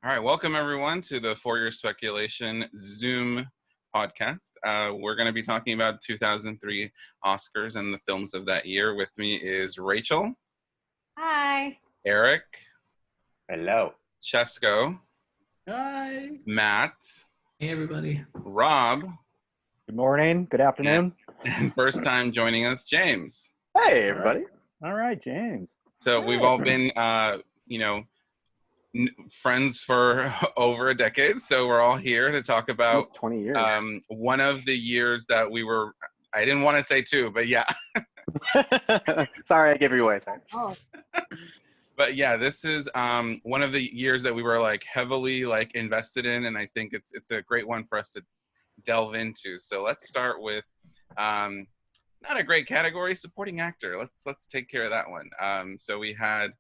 All right, welcome everyone to the For Your Speculation Zoom podcast. We're going to be talking about 2003 Oscars and the films of that year. With me is Rachel. Hi. Erik. Hello. Cesco. Hi. Matt. Hey, everybody. Rob. Good morning. Good afternoon. And first time joining us, James. Hey, everybody. All right, James. So we've all been, friends for over a decade. So we're all here to talk about Almost 20 years. One of the years that we were, I didn't want to say two, but yeah. Sorry, I gave you away. Sorry. Oh, But yeah, this is one of the years that we were heavily invested in, and I think it's a great one for us to delve into. So let's start with not a great category, supporting actor. Let's take care of that one. So we had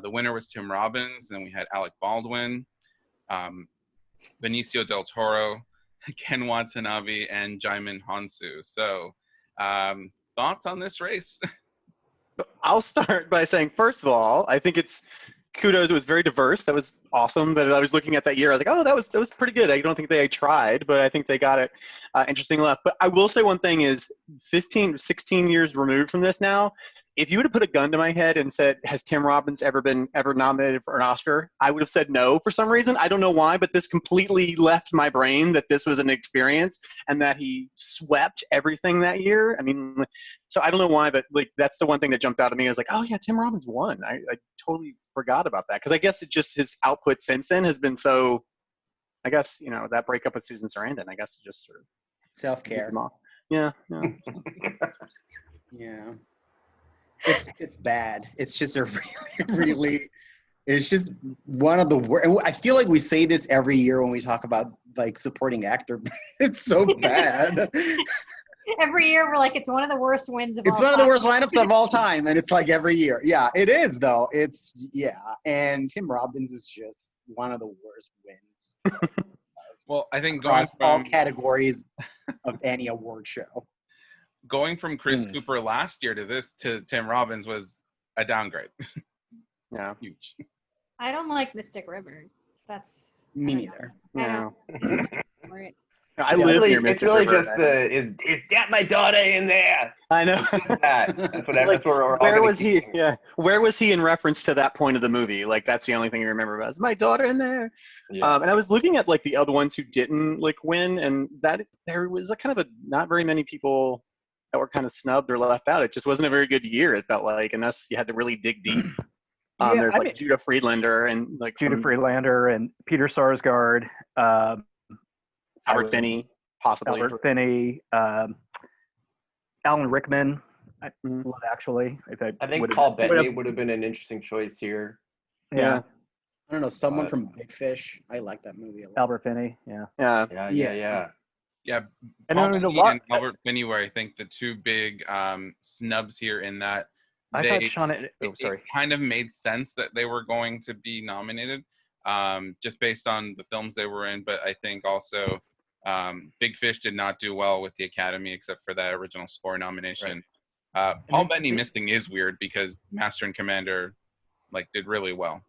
the winner was Tim Robbins, and then we had Alec Baldwin, Benicio del Toro, Ken Watanabe, and Jaimin Hansu. So thoughts on this race? I'll start by saying, first of all, I think it's kudos. It was very diverse. That was awesome. That I was looking at that year. I was like, oh, that was pretty good. I don't think they tried, but I think they got it interesting enough. But I will say one thing is 16 years removed from this now, if you would have put a gun to my head and said, has Tim Robbins ever nominated for an Oscar? I would have said no for some reason. I don't know why, but this completely left my brain that this was an experience and that he swept everything that year. I mean, so I don't know why, but that's the one thing that jumped out at me. I was like, oh yeah, Tim Robbins won. I totally forgot about that. Because I guess it just, his output since then has been so, I guess, that breakup with Susan Sarandon, I guess just sort of Self-care. Yeah. Yeah. It's bad. It's just a really, it's just one of the worst. I feel like we say this every year when we talk about supporting actor, but it's so bad. every year we're like, it's one of the worst wins of all time. It's one of the worst lineups of all time, and it's every year. Yeah, it is though. And Tim Robbins is just one of the worst wins. Well, I think across all categories of any award show. Going from Chris Cooper last year to Tim Robbins was a downgrade. Yeah. Huge. I don't like Mystic River. That's Me neither. No. Right. I live near It's Mystic really River, just is that my daughter in there? I know. That's what we're all Where gonna was he? keep- Yeah. Where was he in reference to that point of the movie? That's the only thing you remember about. Is my daughter in there? Yeah. And I was looking at the other ones who didn't win, and that there was not very many people that were kind of snubbed or left out. It just wasn't a very good year. It felt like, unless you had to really dig deep. There's Judah Friedlander and Friedlander and Peter Sarsgaard, Albert Finney, possibly. Albert Finney, Alan Rickman. Actually, I think Paul Bettany would have been an interesting choice here. Yeah. I don't know, someone from Big Fish. I like that movie a lot. Albert Finney. Yeah. Yeah, And Paul Bettany and Albert Finney were, I think, the two big snubs here in that I thought Sean. it kind of made sense that they were going to be nominated just based on the films they were in. But I think also Big Fish did not do well with the Academy except for that original score nomination. Right. Paul Bettany missing is weird because Master and Commander did really well.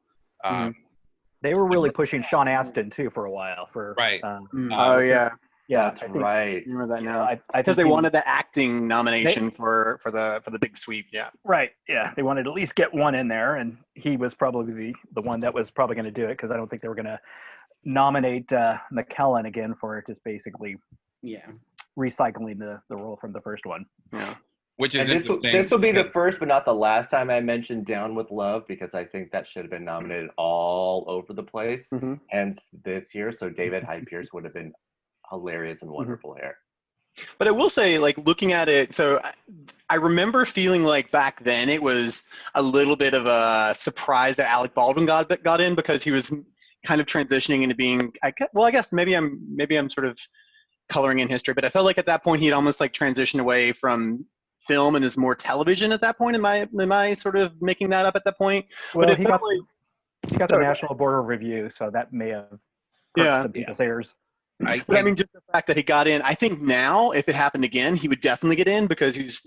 They were really pushing Sean Astin too for a while. Right. Oh yeah. Yeah, that's right. I remember that now. Because they wanted the acting nomination for the big sweep. Yeah. Right. Yeah, they wanted to at least get one in there, and he was probably the one that was probably going to do it because I don't think they were going to nominate McKellen again for just basically recycling the role from the first one. Yeah. Which is this will be the first but not the last time I mentioned Down with Love, because I think that should have been nominated all over the place. Hence this year. So David Hyde Pierce would have been hilarious and wonderful here. But I will say, looking at it, so I remember feeling back then it was a little bit of a surprise that Alec Baldwin got in, because he was kind of transitioning into being, I guess maybe I'm sort of coloring in history, but I felt like at that point he'd almost transitioned away from film and is more television at that point. Am I sort of making that up at that point? Well, but he got the National Board of Review, so that may have hurt some people's ears. But I mean, just the fact that he got in, I think now, if it happened again, he would definitely get in because he's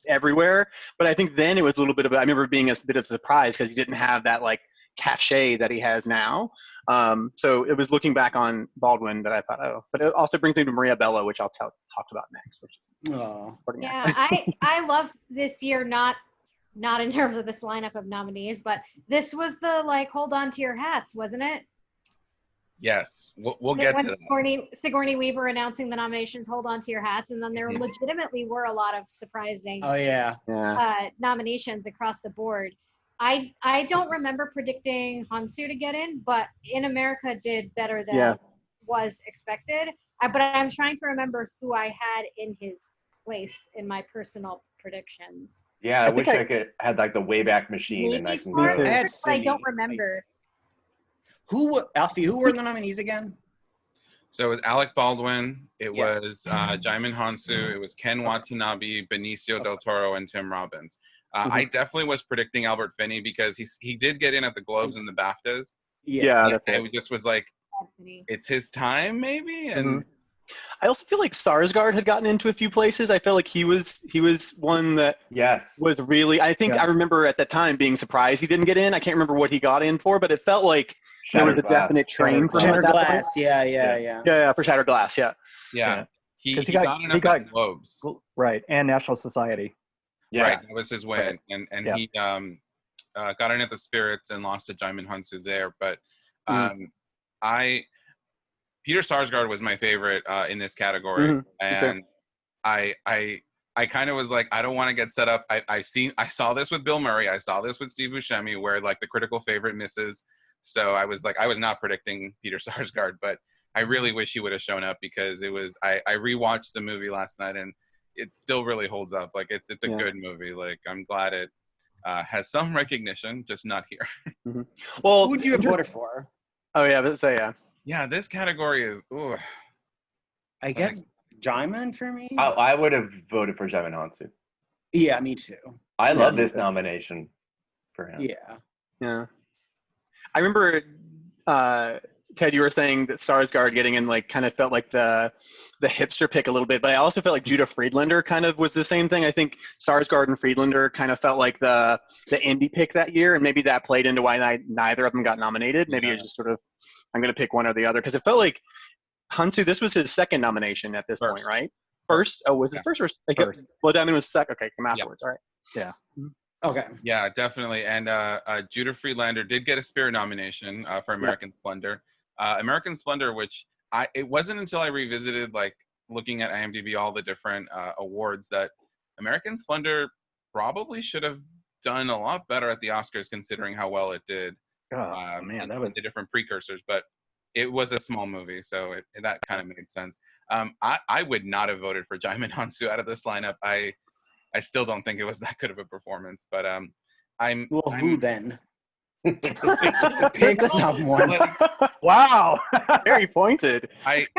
everywhere. But I think then it was a little bit of, I remember being a bit of a surprise because he didn't have that cachet that he has now. So it was looking back on Baldwin that I thought, oh, but it also brings me to Maria Bello, which I'll talk about next. Which yeah, I love this year, not in terms of this lineup of nominees, but this was the like hold on to your hats, wasn't it? Yes, we'll get when to that. Sigourney Weaver announcing the nominations, hold on to your hats, and then there legitimately were a lot of surprising nominations across the board. I don't remember predicting Hansu to get in, but In America did better than was expected. But I'm trying to remember who I had in his place in my personal predictions. Yeah, I wish I could had like the Wayback Machine and I can go. I don't remember. Alfie, who were the nominees again? So it was Alec Baldwin, it was Jaimin Hansu, it was Ken Watanabe, Benicio del Toro, and Tim Robbins. I definitely was predicting Albert Finney because he did get in at the Globes and the BAFTAs. Yeah, that's I it. just was like, it's his time maybe, and I also feel like Skarsgård had gotten into a few places. I felt like he was one that was really. I think I remember at that time being surprised he didn't get in. I can't remember what he got in for, but it felt like there was a definite train for him. Shattered Glass, yeah, for Shattered Glass, yeah. He got in at the Globes, right, and National Society. Right, that was his win, and he got in at the Spirits and lost to Jaimin Hansu there. But Peter Sarsgaard was my favorite in this category, and I kind of was like, I don't want to get set up. I saw this with Bill Murray, I saw this with Steve Buscemi, where like the critical favorite misses. So I was like, I was not predicting Peter Sarsgaard, but I really wish he would have shown up because it was. I rewatched the movie last night and it still really holds up. Like it's a good movie. Like I'm glad it has some recognition, just not here. Well, who would you have voted for? Oh yeah, let's say yeah, this category is. Ooh. I guess Jaimin for me. I would have voted for Jaimin Hansu. Yeah, me too. I love this nomination for him. Yeah. I remember, Ted, you were saying that Sarsgaard getting in like kind of felt like the hipster pick a little bit, but I also felt like Judah Friedlander kind of was the same thing. I think Sarsgaard and Friedlander kind of felt like the indie pick that year, and maybe that played into why neither of them got nominated. Maybe it's just sort of, I'm going to pick one or the other, because it felt like Hansu, this was his second nomination at this point, right? First? Oh, was it first or first? Well, Diamond was second. Okay, come afterwards. All right. Yeah. Okay. Yeah, definitely. And Judah Friedlander did get a Spirit nomination for American Splendor. American Splendor, which it wasn't until I revisited, like looking at IMDb, all the different awards, that American Splendor probably should have done a lot better at the Oscars, considering how well it did. Oh man, that was the different precursors, but it was a small movie, so that kind of made sense. I would not have voted for Jaimin Hansu out of this lineup. I still don't think it was that good of a performance, but who then? Pick someone. Wow, very pointed. I'm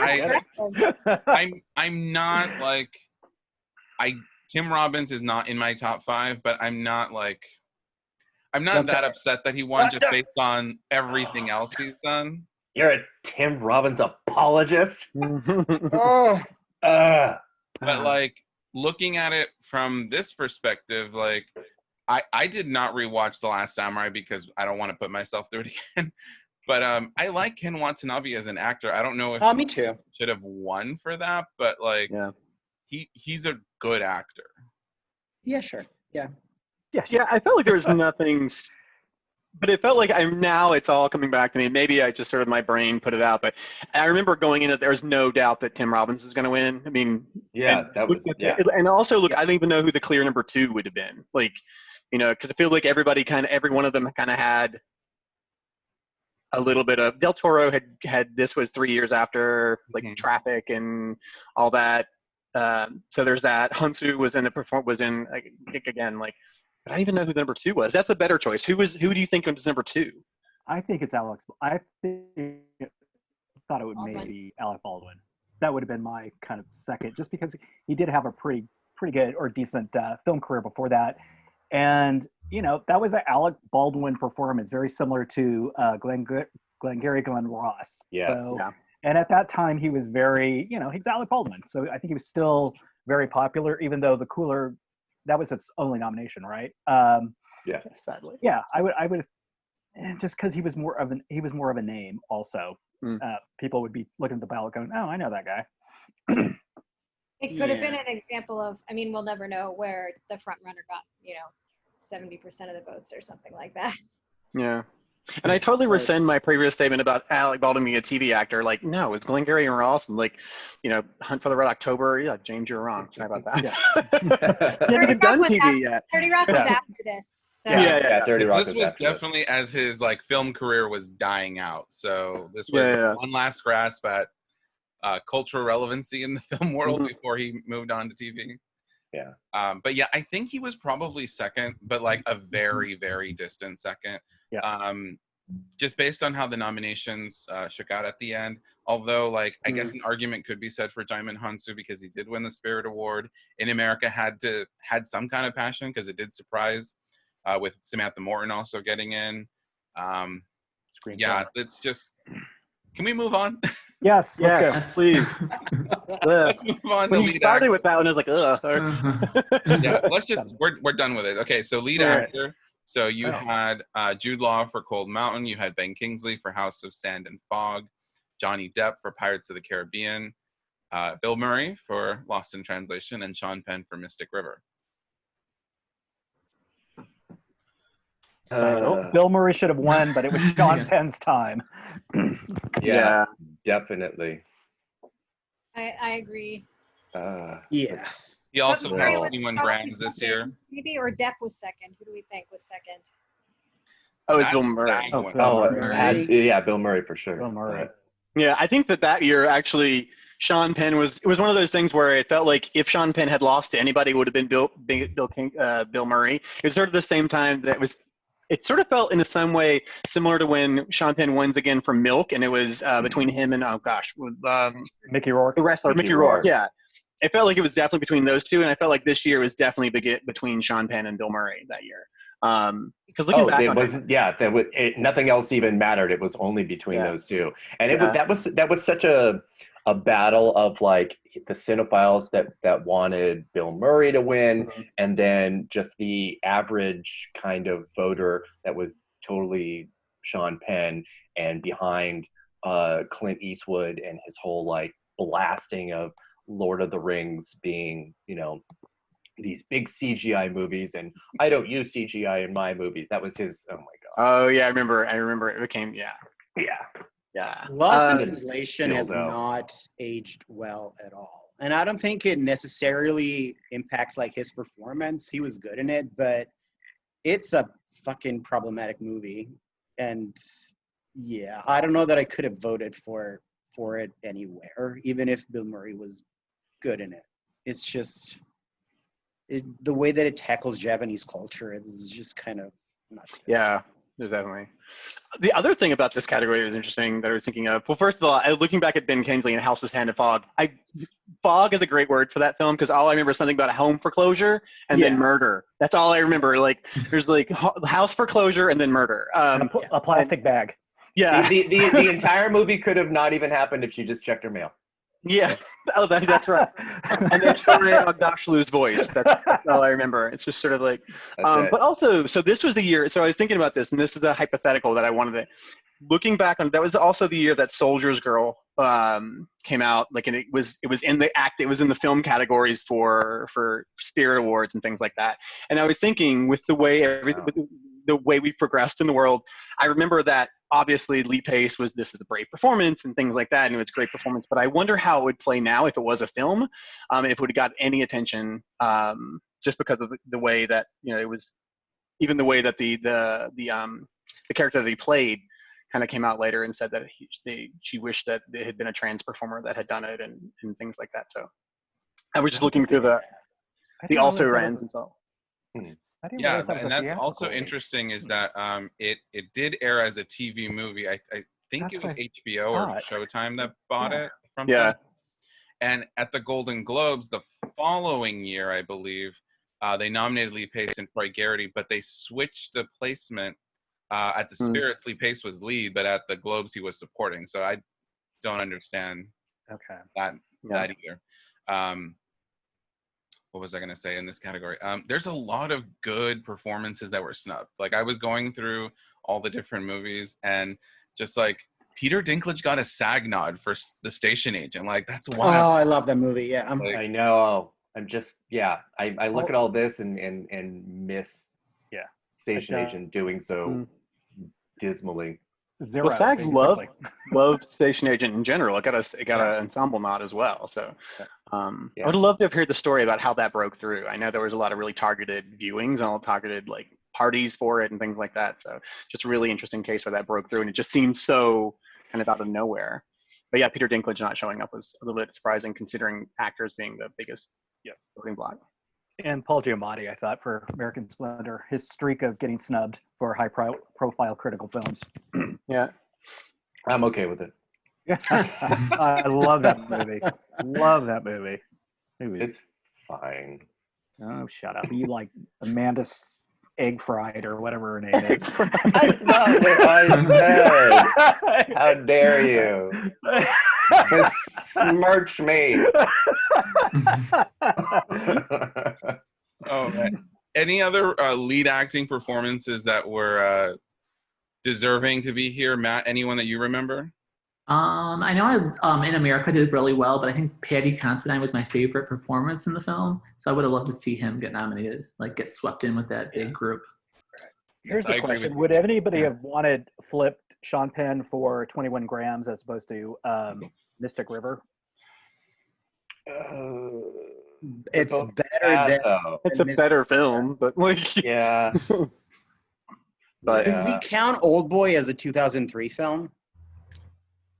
not like Tim Robbins is not in my top 5, but I'm not that upset that he won just based on everything else he's done. You're a Tim Robbins apologist. But like looking at it from this perspective, like I did not rewatch The Last Samurai because I don't want to put myself through it again. But I like Ken Watanabe as an actor. I don't know if me too. Should have won for that, but like he's a good actor. Yeah, sure. Yeah. I felt like there was nothing, but it felt like now it's all coming back to me. Maybe I just sort of my brain put it out, but I remember going in it. There was no doubt that Tim Robbins was going to win. I mean, and also look, I don't even know who the clear number 2 would have been. Like, because I feel like every one of them kind of had a little bit of. Del Toro had this was 3 years after like Traffic and all that. So there's that. Hansu was again like. But I don't even know who the number 2 was. That's a better choice. Who do you think was number 2? I think it's Alex. I thought it would maybe Alec Baldwin. That would have been my kind of second, just because he did have a pretty good or decent film career before that, and that was an Alec Baldwin performance, very similar to Glengarry Glen Ross. Yes. So, and at that time he was very, he's Alec Baldwin, so I think he was still very popular, even though The Cooler. That was its only nomination, right? Yeah, sadly. Yeah, I would. and just because he was more of a name. Also, people would be looking at the ballot, going, "Oh, I know that guy." It could have been an example of. I mean, we'll never know where the front runner got 70% of the votes or something like that. Yeah. And I totally rescind my previous statement about Alec Baldwin being a TV actor. Like, no, it's Glengarry and Ross and Hunt for the Red October. Yeah, James, you're wrong. Sorry about that. He hasn't even done TV yet. 30 Rock was after this. So. Yeah, 30 Rock This was definitely as his film career was dying out. So this was one last grasp at cultural relevancy in the film world before he moved on to TV. Yeah. But yeah, I think he was probably second, but like a very, very distant second. Yeah. Just based on how the nominations shook out at the end. Although, I guess an argument could be said for Djimon Hounsou because he did win the Spirit Award. In America, had some kind of passion because it did surprise, with Samantha Morton also getting in. It's just. Can we move on? Yes, let's go. Please. Let's move on. When you started with that one, I was like, ugh. Yeah, let's just we're done with it. Okay, so lead actor. So you had Jude Law for Cold Mountain. You had Ben Kingsley for House of Sand and Fog. Johnny Depp for Pirates of the Caribbean. Bill Murray for Lost in Translation, and Sean Penn for Mystic River. Bill Murray should have won, but it was Sean Penn's time. Yeah, definitely. I agree. He also had 21 Grams this year. Maybe, or Depp was second. Who do we think was second? Oh, it's Bill Murray. Bill Murray for sure. Bill Murray. Yeah, I think that year actually Sean Penn it was one of those things where it felt like if Sean Penn had lost to anybody, it would have been Bill Murray. It was sort of the same time it sort of felt in some way similar to when Sean Penn wins again from Milk, and it was between him and Mickey Rourke, the wrestler Mickey Rourke. Yeah, it felt like it was definitely between those two, and I felt like this year was definitely between Sean Penn and Bill Murray that year. Because looking back on nothing else even mattered. It was only between those two, and that was such a battle of the cinephiles that wanted Bill Murray to win, and then just the average kind of voter that was totally Sean Penn and behind Clint Eastwood and his whole blasting of Lord of the Rings being these big CGI movies, and I don't use CGI in my movies. That was his. Oh my god. Oh yeah, I remember. It became Yeah. Lost in Translation has not aged well at all, and I don't think it necessarily impacts his performance. He was good in it, but it's a fucking problematic movie, and I don't know that I could have voted for it anywhere, even if Bill Murray was good in it. It's just the way that it tackles Japanese culture is just kind of not good. Yeah, there's definitely. The other thing about this category that was interesting that I was thinking of, well, first of all, looking back at Ben Kingsley and House of Sand and Fog, fog is a great word for that film because all I remember is something about a home foreclosure and then murder. That's all I remember. There's house foreclosure and then murder. A plastic bag. Yeah. The entire movie could have not even happened if she just checked her mail. Yeah. Oh, that's right. And then Shohreh Aghdashloo's voice. That's all I remember. It's just sort of but also, so this was the year, so I was thinking about this, and this is a hypothetical that I wanted to, looking back on, that was also the year that Soldier's Girl came out, and it was in the film categories for Spirit Awards and things like that. And I was thinking with the way the way we've progressed in the world, I remember that obviously Lee Pace this is a brave performance and things like that, and it was a great performance, but I wonder how it would play now if it was a film, if it would have got any attention, just because of the way that, it was, even the way that the character that he played kind of came out later and said that she wished that it had been a trans performer that had done it and things like that. So I was just looking through the also rans and so. Yeah, and that's also interesting is that it did air as a TV movie. I think it was HBO or Showtime that bought it from. Yeah. And at the Golden Globes the following year, I believe, they nominated Lee Pace and Troy Garrity, but they switched the placement. At the Spirits, Lee Pace was lead, but at the Globes he was supporting. So I don't understand that either. What was I going to say in this category? There's a lot of good performances that were snubbed. I was going through all the different movies, and just like Peter Dinklage got a SAG nod for The Station Agent. Like, that's wild. Oh, I love that movie. Yeah. I know. I'm just I look at all this and miss Station Agent doing so dismally. Well, SAG loved Station Agent in general. It got an ensemble nod as well. So I would love to have heard the story about how that broke through. I know there was a lot of really targeted viewings and all targeted like parties for it and things like that. So just a really interesting case where that broke through, and it just seemed so kind of out of nowhere. But yeah, Peter Dinklage not showing up was a little bit surprising considering actors being the biggest voting block. And Paul Giamatti, I thought, for American Splendor, his streak of getting snubbed for high-profile critical films. Yeah. I'm okay with it. I love that movie. Love that movie. It's fine. Oh, shut up. You like Amanda's egg fried or whatever her name is. That's not what I said. How dare you? Besmirch me. Oh, man. Any other lead acting performances that were deserving to be here? Matt, anyone that you remember? I know In America did really well, but I think Paddy Considine was my favorite performance in the film. So I would have loved to see him get nominated, like get swept in with that big group. Here's the question. Would anybody have wanted flipped Sean Penn for 21 Grams as opposed to Mystic River? It's better than... It's a better film, but like... Yeah. But did we count Old Boy as a 2003 film?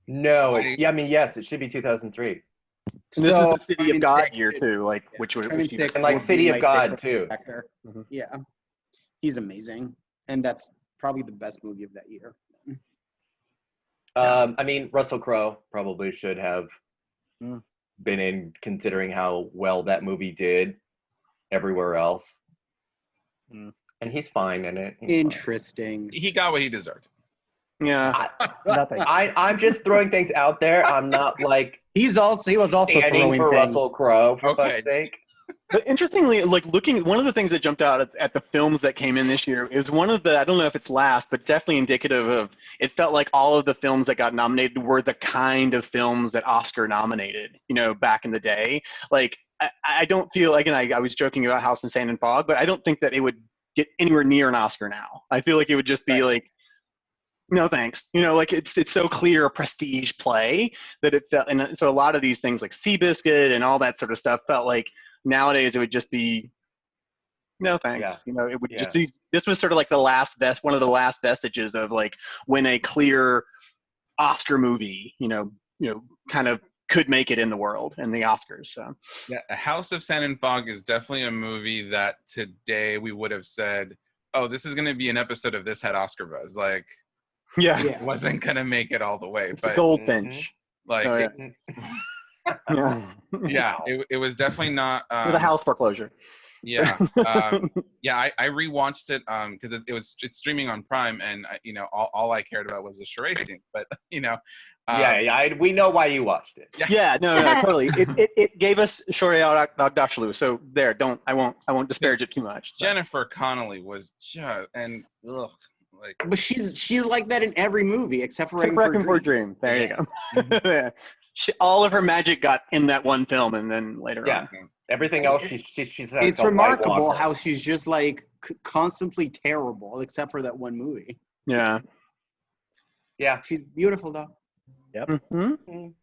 No. I mean, yes, it should be 2003. And this is the City of God year too, like which would and like City of God too. Mm-hmm. Yeah, he's amazing, and that's probably the best movie of that year. I mean, Russell Crowe probably should have been in, considering how well that movie did everywhere else. And he's fine in it. Interesting. He got what he deserved. Yeah. I'm just throwing things out there. I'm not like he was also standing for Russell Crowe for fuck's sake. But interestingly, like one of the things that jumped out at the films that came in this year is one of the, I don't know if it's last, but definitely indicative of, it felt like all of the films that got nominated were the kind of films that Oscar nominated, back in the day. Like, I don't feel, again, I was joking about House and Sand and Fog, but I don't think that it would get anywhere near an Oscar now. I feel like it would just be like, no thanks. Like it's so clear a prestige play that it felt, and so a lot of these things like Seabiscuit and all that sort of stuff felt like nowadays it would just be no thanks. It would just be, this was sort of like one of the last vestiges of like when a clear Oscar movie, kind of could make it in the world and the Oscars. So yeah, A House of Sand and Fog is definitely a movie that today we would have said, oh, this is going to be an episode of This Had Oscar Buzz. Like, it wasn't going to make it all the way. But Goldfinch. Like, it was definitely not. With a house foreclosure. Yeah. I rewatched it because it's streaming on Prime, and all I cared about was the charade scene. But we know why you watched it. No, totally. It gave us Shohreh Aghdashloo. So there, I won't disparage it too much. So. Jennifer Connelly was but she's like that in every movie except for Requiem for a Dream. There you go. All of her magic got in that one film, and then later on. Everything else, she's it's remarkable how she's just like constantly terrible, except for that one movie. Yeah. She's beautiful though. Yep. Who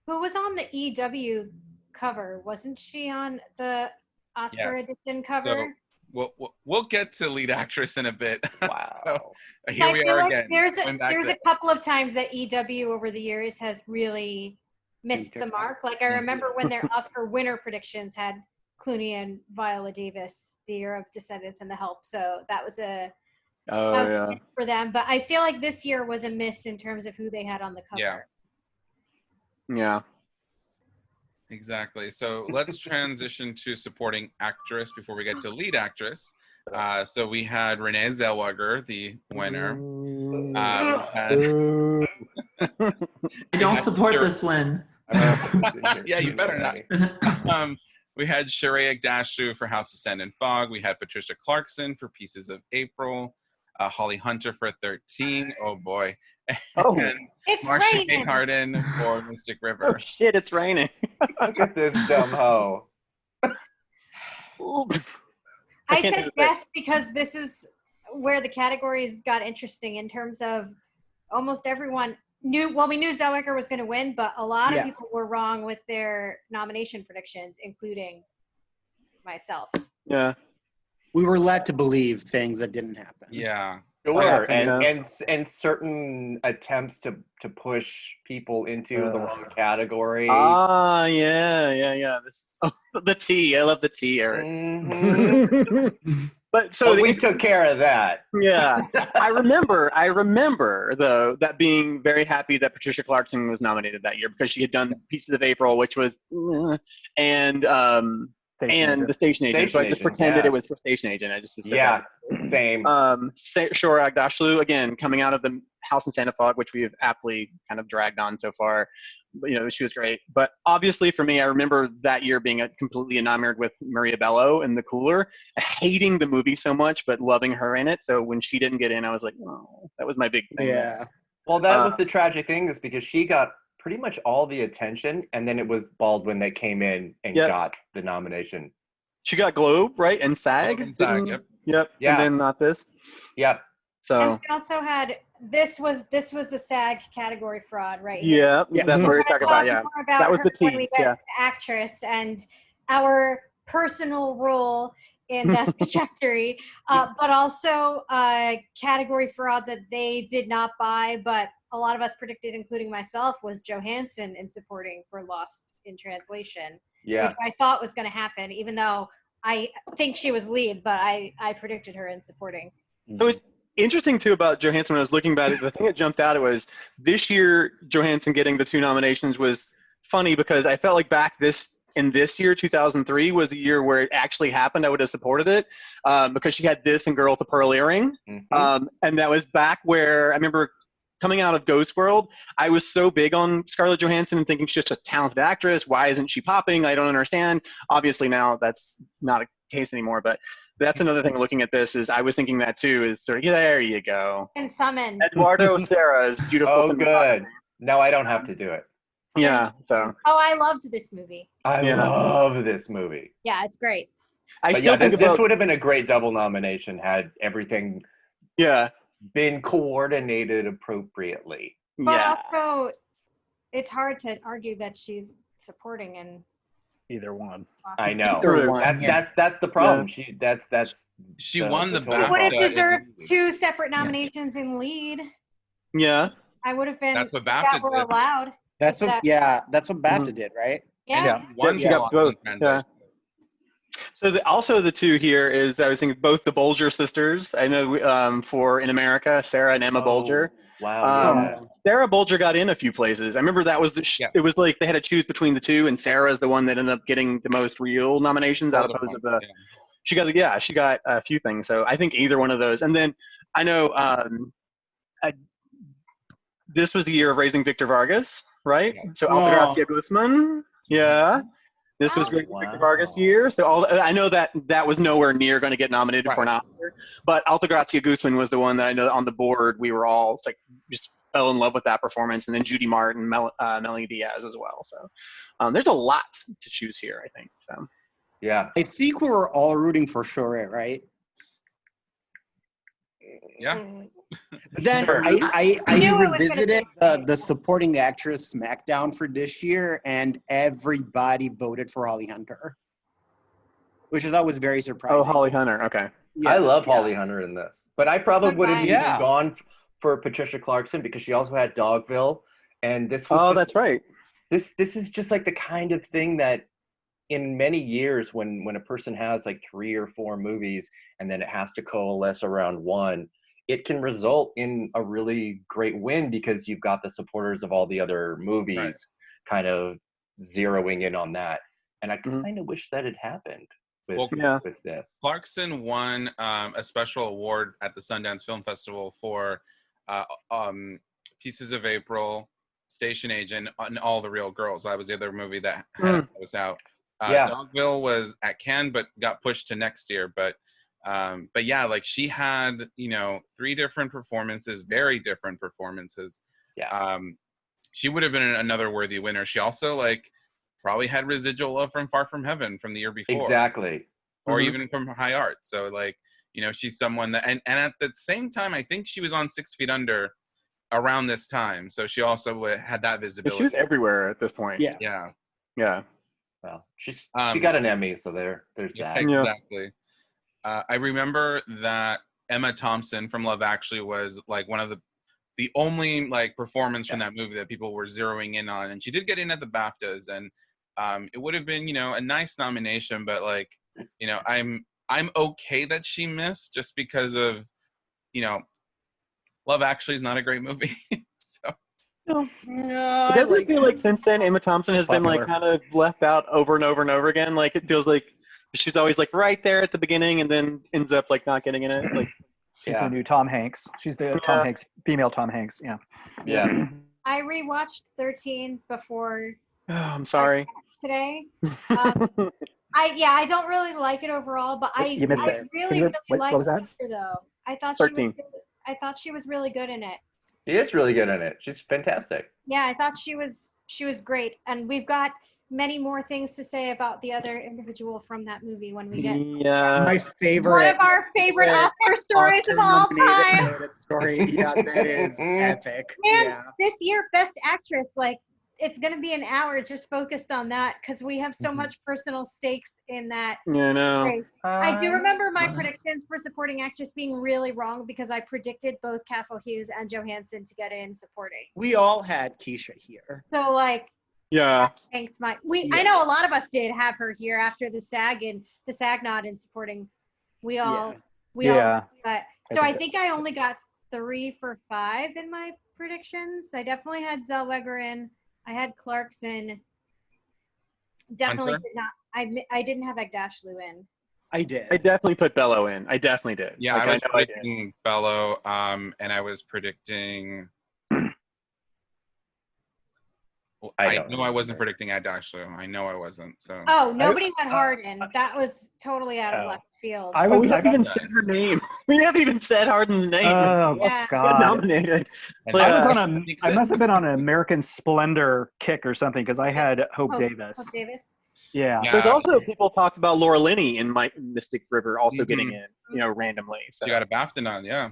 was on the EW cover? Wasn't she on the Oscar edition cover? So, we'll get to lead actress in a bit. Wow. So, here we are again. There's a couple of times that EW over the years has really missed the mark. Like I remember when their Oscar winner predictions had Clooney and Viola Davis, the year of Descendants and The Help. So that was a miss for them. But I feel like this year was a miss in terms of who they had on the cover. Yeah. Exactly. So let's transition to supporting actress before we get to lead actress. So we had Renee Zellweger, the winner. I don't support this win. Yeah, you better not. We had Shohreh Aghdashloo for House of Sand and Fog. We had Patricia Clarkson for Pieces of April. Holly Hunter for 13. Oh boy. Oh. And It's Marcia Gay raining. Harden for Mystic River. Oh shit! It's raining. Look at this dumb hoe. I can't said do it. yes because this is where the categories got interesting in terms of almost everyone knew. Well, we knew Zellweger was going to win, but a lot of people were wrong with their nomination predictions, including myself. Yeah. We were led to believe things that didn't happen. Yeah. Sure, happened, and certain attempts to push people into the wrong category. Yeah. The tea. I love the tea, Eric. Mm-hmm. But so we took care of that. Yeah, I remember though that being very happy that Patricia Clarkson was nominated that year because she had done Pieces of April, which was, and the Station Agent. So I just pretended it was for Station Agent. I just said same. Shora Agdashlu again coming out of the House in Santa Fog, which we have aptly kind of dragged on so far. But, she was great. But obviously for me, I remember that year being completely enamored with Maria Bello in The Cooler, hating the movie so much, but loving her in it. So when she didn't get in, I was like, oh, that was my big thing. Yeah. Well, that was the tragic thing, is because she got pretty much all the attention, and then it was Baldwin that came in and got the nomination. She got Globe, right? And SAG? And SAG, yep. Yep. Yeah. And then not this. Yep. So. And we also had this was the SAG category fraud, right? Yeah, that's what we're talking about. Yeah, that was the tea. When we get actress and our personal role in that trajectory, but also category fraud that they did not buy, but a lot of us predicted, including myself, was Johansson in supporting for Lost in Translation, which I thought was going to happen, even though I think she was lead, but I predicted her in supporting. So it's interesting too about Johansson. When I was looking about it, the thing that jumped out was this year Johansson getting the 2 nominations was funny because I felt like in this year, 2003, was the year where it actually happened. I would have supported it because she had this and Girl with the Pearl Earring. And that was back where I remember coming out of Ghost World, I was so big on Scarlett Johansson and thinking she's just a talented actress. Why isn't she popping? I don't understand. Obviously now that's not a case anymore, but that's another thing looking at this is I was thinking that too is sort of, there you go. And summoned. Eduardo Serra's beautiful. Oh, good. Now I don't have to do it. Yeah. So. Oh, I loved this movie. I love this movie. Yeah, it's great. This would have been a great double nomination had everything been coordinated appropriately. But also, it's hard to argue that she's supporting in either one. I know. That's the problem. She won the BAFTA. She would have deserved 2 separate nominations in lead. Yeah. I would have been. That's what BAFTA were did. allowed. That's what BAFTA did, right? Yeah. One she got both. Yeah. So also the 2 here is I was thinking both the Bolger sisters. I know for In America, Sarah and Emma Bolger. Wow. Sarah Bolger got in a few places. I remember that was it was like they had to choose between the 2, and Sarah's the one that ended up getting the most real nominations out opposed to the. She got a few things. So I think either one of those. And then I know this was the year of Raising Victor Vargas, right? So Altagracia Guzman, this was Victor Vargas' year. So I know that was nowhere near going to get nominated for an Oscar, but Altagracia Guzman was the one that I know on the board we were all just fell in love with that performance, and then Judy Martin, Melanie Diaz as well. So there's a lot to choose here, I think. So yeah, I think we were all rooting for Shore, right? Yeah. But then I revisited the supporting actress SmackDown for this year, and everybody voted for Holly Hunter, which I thought was very surprising. Oh, Holly Hunter. Okay. Yeah, I love Holly Hunter in this, but I probably would have even gone for Patricia Clarkson because she also had Dogville, and this was. That's right. This is just like the kind of thing that, in many years, when a person has like 3 or 4 movies and then it has to coalesce around one, it can result in a really great win because you've got the supporters of all the other movies kind of zeroing in on that. And I kind of wish that had happened with this. Clarkson won a special award at the Sundance Film Festival for Pieces of April, Station Agent, and All the Real Girls. That was the other movie that was out. Dogville was at Cannes, but got pushed to next year. But But yeah, like she had, you know, 3 different performances, very different performances. Yeah. She would have been another worthy winner. She also like probably had residual love from Far From Heaven from the year before. Exactly. Or even from High Art. So like, you know, she's someone that, and at the same time, I think she was on 6 Feet Under around this time. So she also had that visibility. She was everywhere at this point. Yeah. Yeah. Yeah. Well, she got an Emmy, so there's that. Exactly. I remember that Emma Thompson from Love Actually was like one of the only like performance from that movie that people were zeroing in on, and she did get in at the BAFTAs, and it would have been, you know, a nice nomination, but like, you know, I'm okay that she missed just because of, you know, Love Actually is not a great movie. So No. No, It doesn't feel like since then Emma Thompson has been like Popular. kind of left out over and over and over again. Like it feels like she's always like right there at the beginning and then ends up like not getting in it. Like She's the new Tom Hanks. She's the Tom Hanks, female Tom Hanks. Yeah. Yeah. I rewatched 13 before oh, I'm sorry. today. I don't really like it overall, but I You missed it. really Wait, liked what was that? her though. I thought 13. I thought she was really good in it. She is really good in it. She's fantastic. Yeah, I thought she was great, and we've got many more things to say about the other individual from that movie when we get my favorite. one of our favorite Oscar stories of all time. Story. Yeah, that is epic. Man, this year, Best Actress, like it's gonna be an hour just focused on that because we have so much personal stakes in that. Yeah, no. race. I do remember my predictions for supporting actress being really wrong because I predicted both Castle Hughes and Johansson to get in supporting. We all had Keisha here. So like. Yeah. Thanks, Mike. I know a lot of us did have her here after the SAG and the SAG nod in supporting. We all. But so I think I only got 3 for 5 in my predictions. I definitely had Zellweger in. I had Clarkson. Definitely Hunter? did not. I didn't have Agdashlu in. I did. I definitely put Bello in. I definitely did. yeah, Like, I was know predicting Bello, and I was predicting. I know I wasn't predicting Agdashlu. I know I wasn't. So. Oh, nobody had Harden. That was totally out of left field. We haven't even said her name. We haven't even said Harden's name. Oh Yeah. God! Nominated. I must have been on an American Splendor kick or something because I had Hope Davis. Hope Davis. Yeah. There's also people talked about Laura Linney in Mystic River also getting in, you know, randomly. So. You got a BAFTA nod, yeah.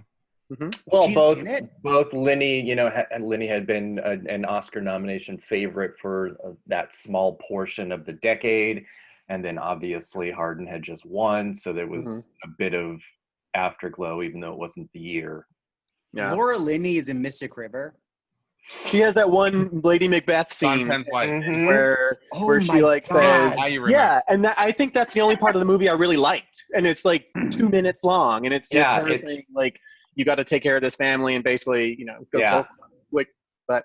Well, She's both Linney, you know, Linney had been an Oscar nomination favorite for that small portion of the decade, and then obviously Harden had just won, so there was a bit of afterglow, even though it wasn't the year. Yeah. Laura Linney is in Mystic River. She has that one Lady Macbeth scene where she like says, yeah, and I think that's the only part of the movie I really liked, and it's like 2 minutes long, and it's just her saying like, you got to take care of this family and basically, you know, go kill someone. Like, but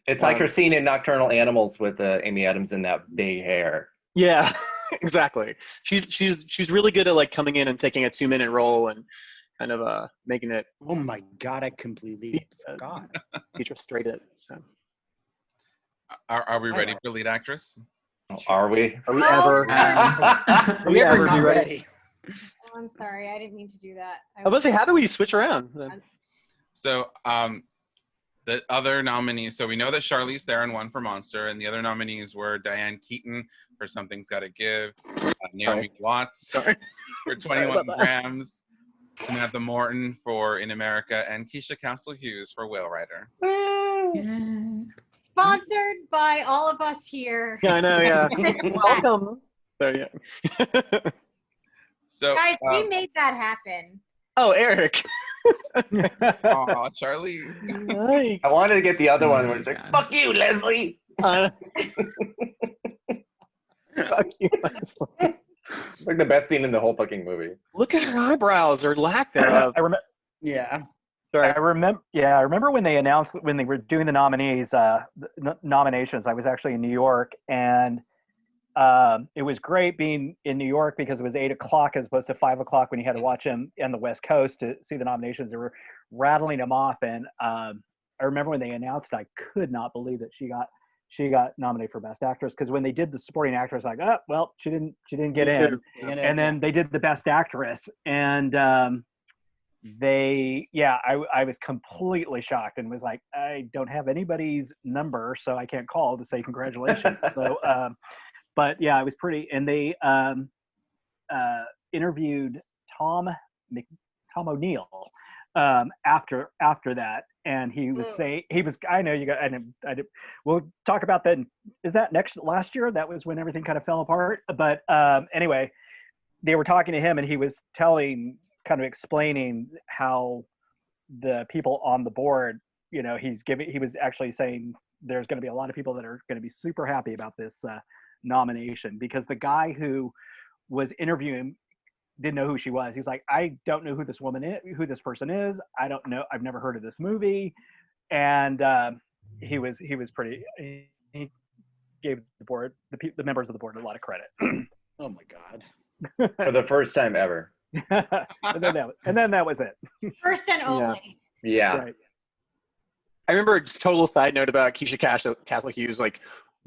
it's like her scene in Nocturnal Animals with Amy Adams in that big hair. Yeah, exactly. She's really good at like coming in and taking a 2-minute role and kind of making it. Oh my God, I completely forgot. Feature straight it. So. Are we ready for lead actress? Are we? Are we ever? Are we ever not ready? Oh, I'm sorry. I didn't mean to do that. I was going to say, how do we switch around? So the other nominees, so we know that Charlize Theron won for Monster, and the other nominees were Diane Keaton for Something's Gotta Give, Naomi Watts for 21 Grams, Samantha Morton for In America, and Keisha Castle Hughes for Whale Rider. Sponsored by all of us here. Yeah, I know, yeah. Welcome. So, yeah. So, guys, we made that happen. Oh, Erik. Oh, Charlize. Nice. I wanted to get the other one where it's like, fuck you, Leslie. Fuck you, Leslie. It's like the best scene in the whole fucking movie. Look at her eyebrows or lack thereof. Yeah. Sorry. I remember when they announced when they were doing the nominees, nominations. I was actually in New York, and it was great being in New York because it was 8 o'clock as opposed to 5 o'clock when you had to watch them on the West Coast to see the nominations. They were rattling them off, and I remember when they announced, I could not believe that she got she got nominated for Best Actress, because when they did the supporting actress, like, oh well, she didn't get in. And then they did the Best Actress, and I was completely shocked and was like, I don't have anybody's number, so I can't call to say congratulations. So but yeah, it was pretty. And they interviewed Tom O'Neill after that, and he was saying, I know you got, we'll talk about that. Is that last year? That was when everything kind of fell apart. But anyway, they were talking to him, and he was kind of explaining how the people on the board, he was actually saying there's going to be a lot of people that are going to be super happy about this nomination, because the guy who was interviewing didn't know who she was. He was like, I don't know who this person is. I don't know. I've never heard of this movie. And he gave the board, the members of the board, a lot of credit. Oh my God. For the first time ever. and then that was it. First and only. Yeah. Right. I remember, just total side note about Keisha Castle Hughes, like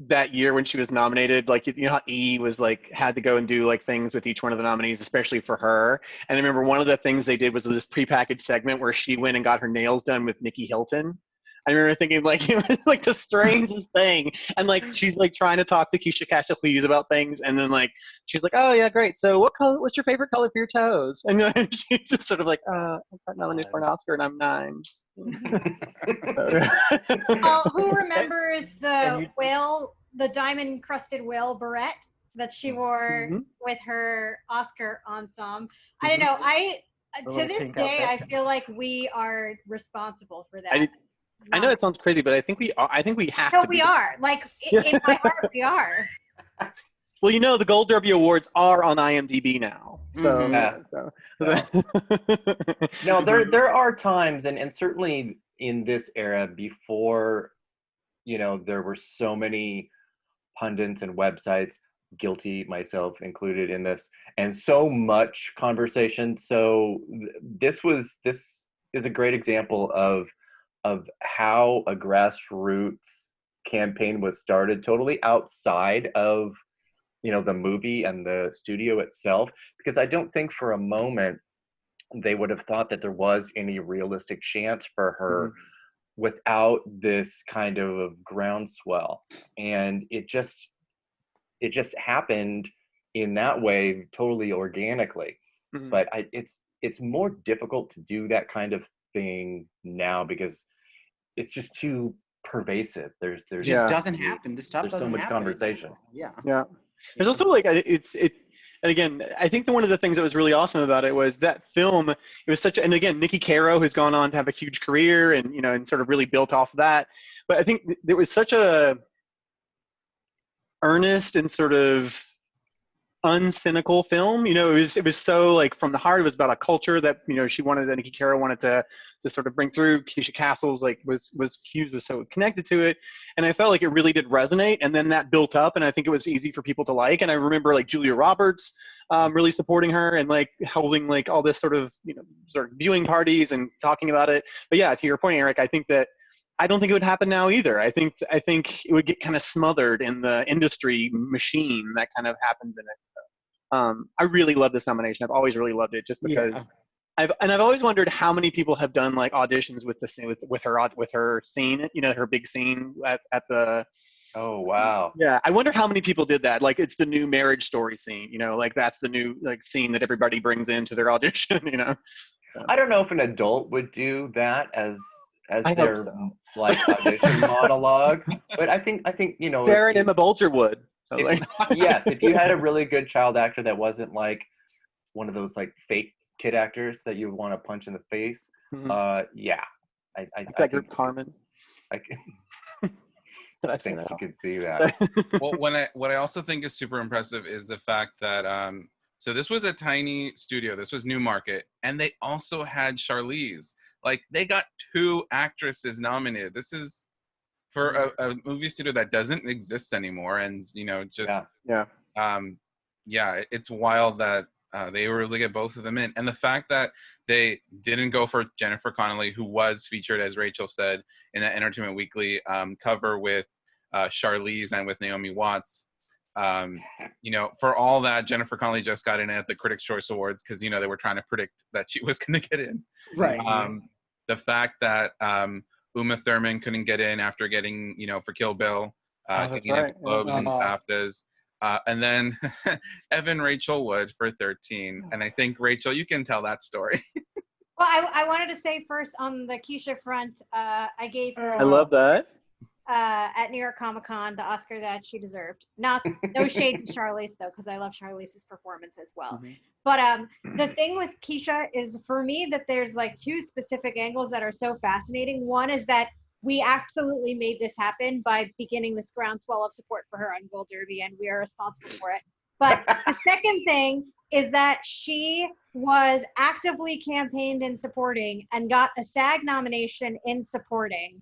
that year when she was nominated, like, how E was like, had to go and do like things with each one of the nominees, especially for her. And I remember one of the things they did was this prepackaged segment where she went and got her nails done with Nikki Hilton. I remember thinking, like, it was like the strangest thing. And like, she's like trying to talk to Keisha Castle Hughes about things. And then like, she's like, oh yeah, great. So what's your favorite color for your toes? And she's just sort of like, I got nominated for an Oscar and I'm 9. Who remembers the diamond crusted whale barrette that she wore with her Oscar ensemble? I don't know. To this day, I feel like we are responsible for that. I know it sounds crazy, but I think we are. I think we have to. No, we are. Like, in my heart, we are. Well, the Gold Derby Awards are on IMDb now. So, No, there are times, and certainly in this era, before, there were so many pundits and websites, guilty myself included in this, and so much conversation. So this is a great example of how a grassroots campaign was started, totally outside of the movie and the studio itself, because I don't think for a moment they would have thought that there was any realistic chance for her without this kind of groundswell. And it just happened in that way, totally organically. But it's more difficult to do that kind of thing now, because it's just too pervasive. There's just doesn't happen. This stuff there's doesn't so much happen conversation. Yeah. There's also like and again, I think that one of the things that was really awesome about it was that film. It was and again, Nikki Caro, who's gone on to have a huge career and and sort of really built off of that. But I think there was such a earnest and sort of uncynical film. It was so like from the heart. It was about a culture that Nikki Caro wanted to sort of bring through. Keisha Castle's Hughes was so connected to it, and I felt like it really did resonate. And then that built up, and I think it was easy for people to like. And I remember like Julia Roberts really supporting her and like holding like all this sort of viewing parties and talking about it. But yeah, to your point, Erik, I think that I don't think it would happen now either. I think it would get kind of smothered in the industry machine that kind of happens in it. I really love this nomination. I've always really loved it, just because I've always wondered how many people have done like auditions with her scene, her big scene at the. Oh wow. Yeah, I wonder how many people did that. Like, it's the new Marriage Story scene, like that's the new like scene that everybody brings into their audition, I don't know if an adult would do that as I their hope so. like audition monologue, but I think Sarah and Emma Bolger would. So, yes, if you had a really good child actor that wasn't like one of those like fake kid actors that you want to punch in the face, I group Carmen. I think you could see that. Well, what I also think is super impressive is the fact that so this was a tiny studio. This was Newmarket, and they also had Charlize. Like, they got 2 actresses nominated. This is for a movie studio that doesn't exist anymore, and it's wild that they were able to get both of them in. And the fact that they didn't go for Jennifer Connelly, who was featured, as Rachel said, in that Entertainment Weekly cover with Charlize and with Naomi Watts. For all that, Jennifer Connelly just got in at the Critics' Choice Awards because, they were trying to predict that she was going to get in. Right. The fact that Uma Thurman couldn't get in after getting, for Kill Bill, getting in Globes and BAFTAs. And then Evan Rachel Wood for 13. And I think, Rachel, you can tell that story. Well, I wanted to say first on the Keisha front, I gave her. I love that. At New York Comic Con, the Oscar that she deserved. No shade to Charlize though, because I love Charlize's performance as well. Mm-hmm. But the thing with Keisha is, for me, that there's like two specific angles that are so fascinating. One is that we absolutely made this happen by beginning this groundswell of support for her on Gold Derby, and we are responsible for it. But the second thing is that she was actively campaigned in supporting and got a SAG nomination in supporting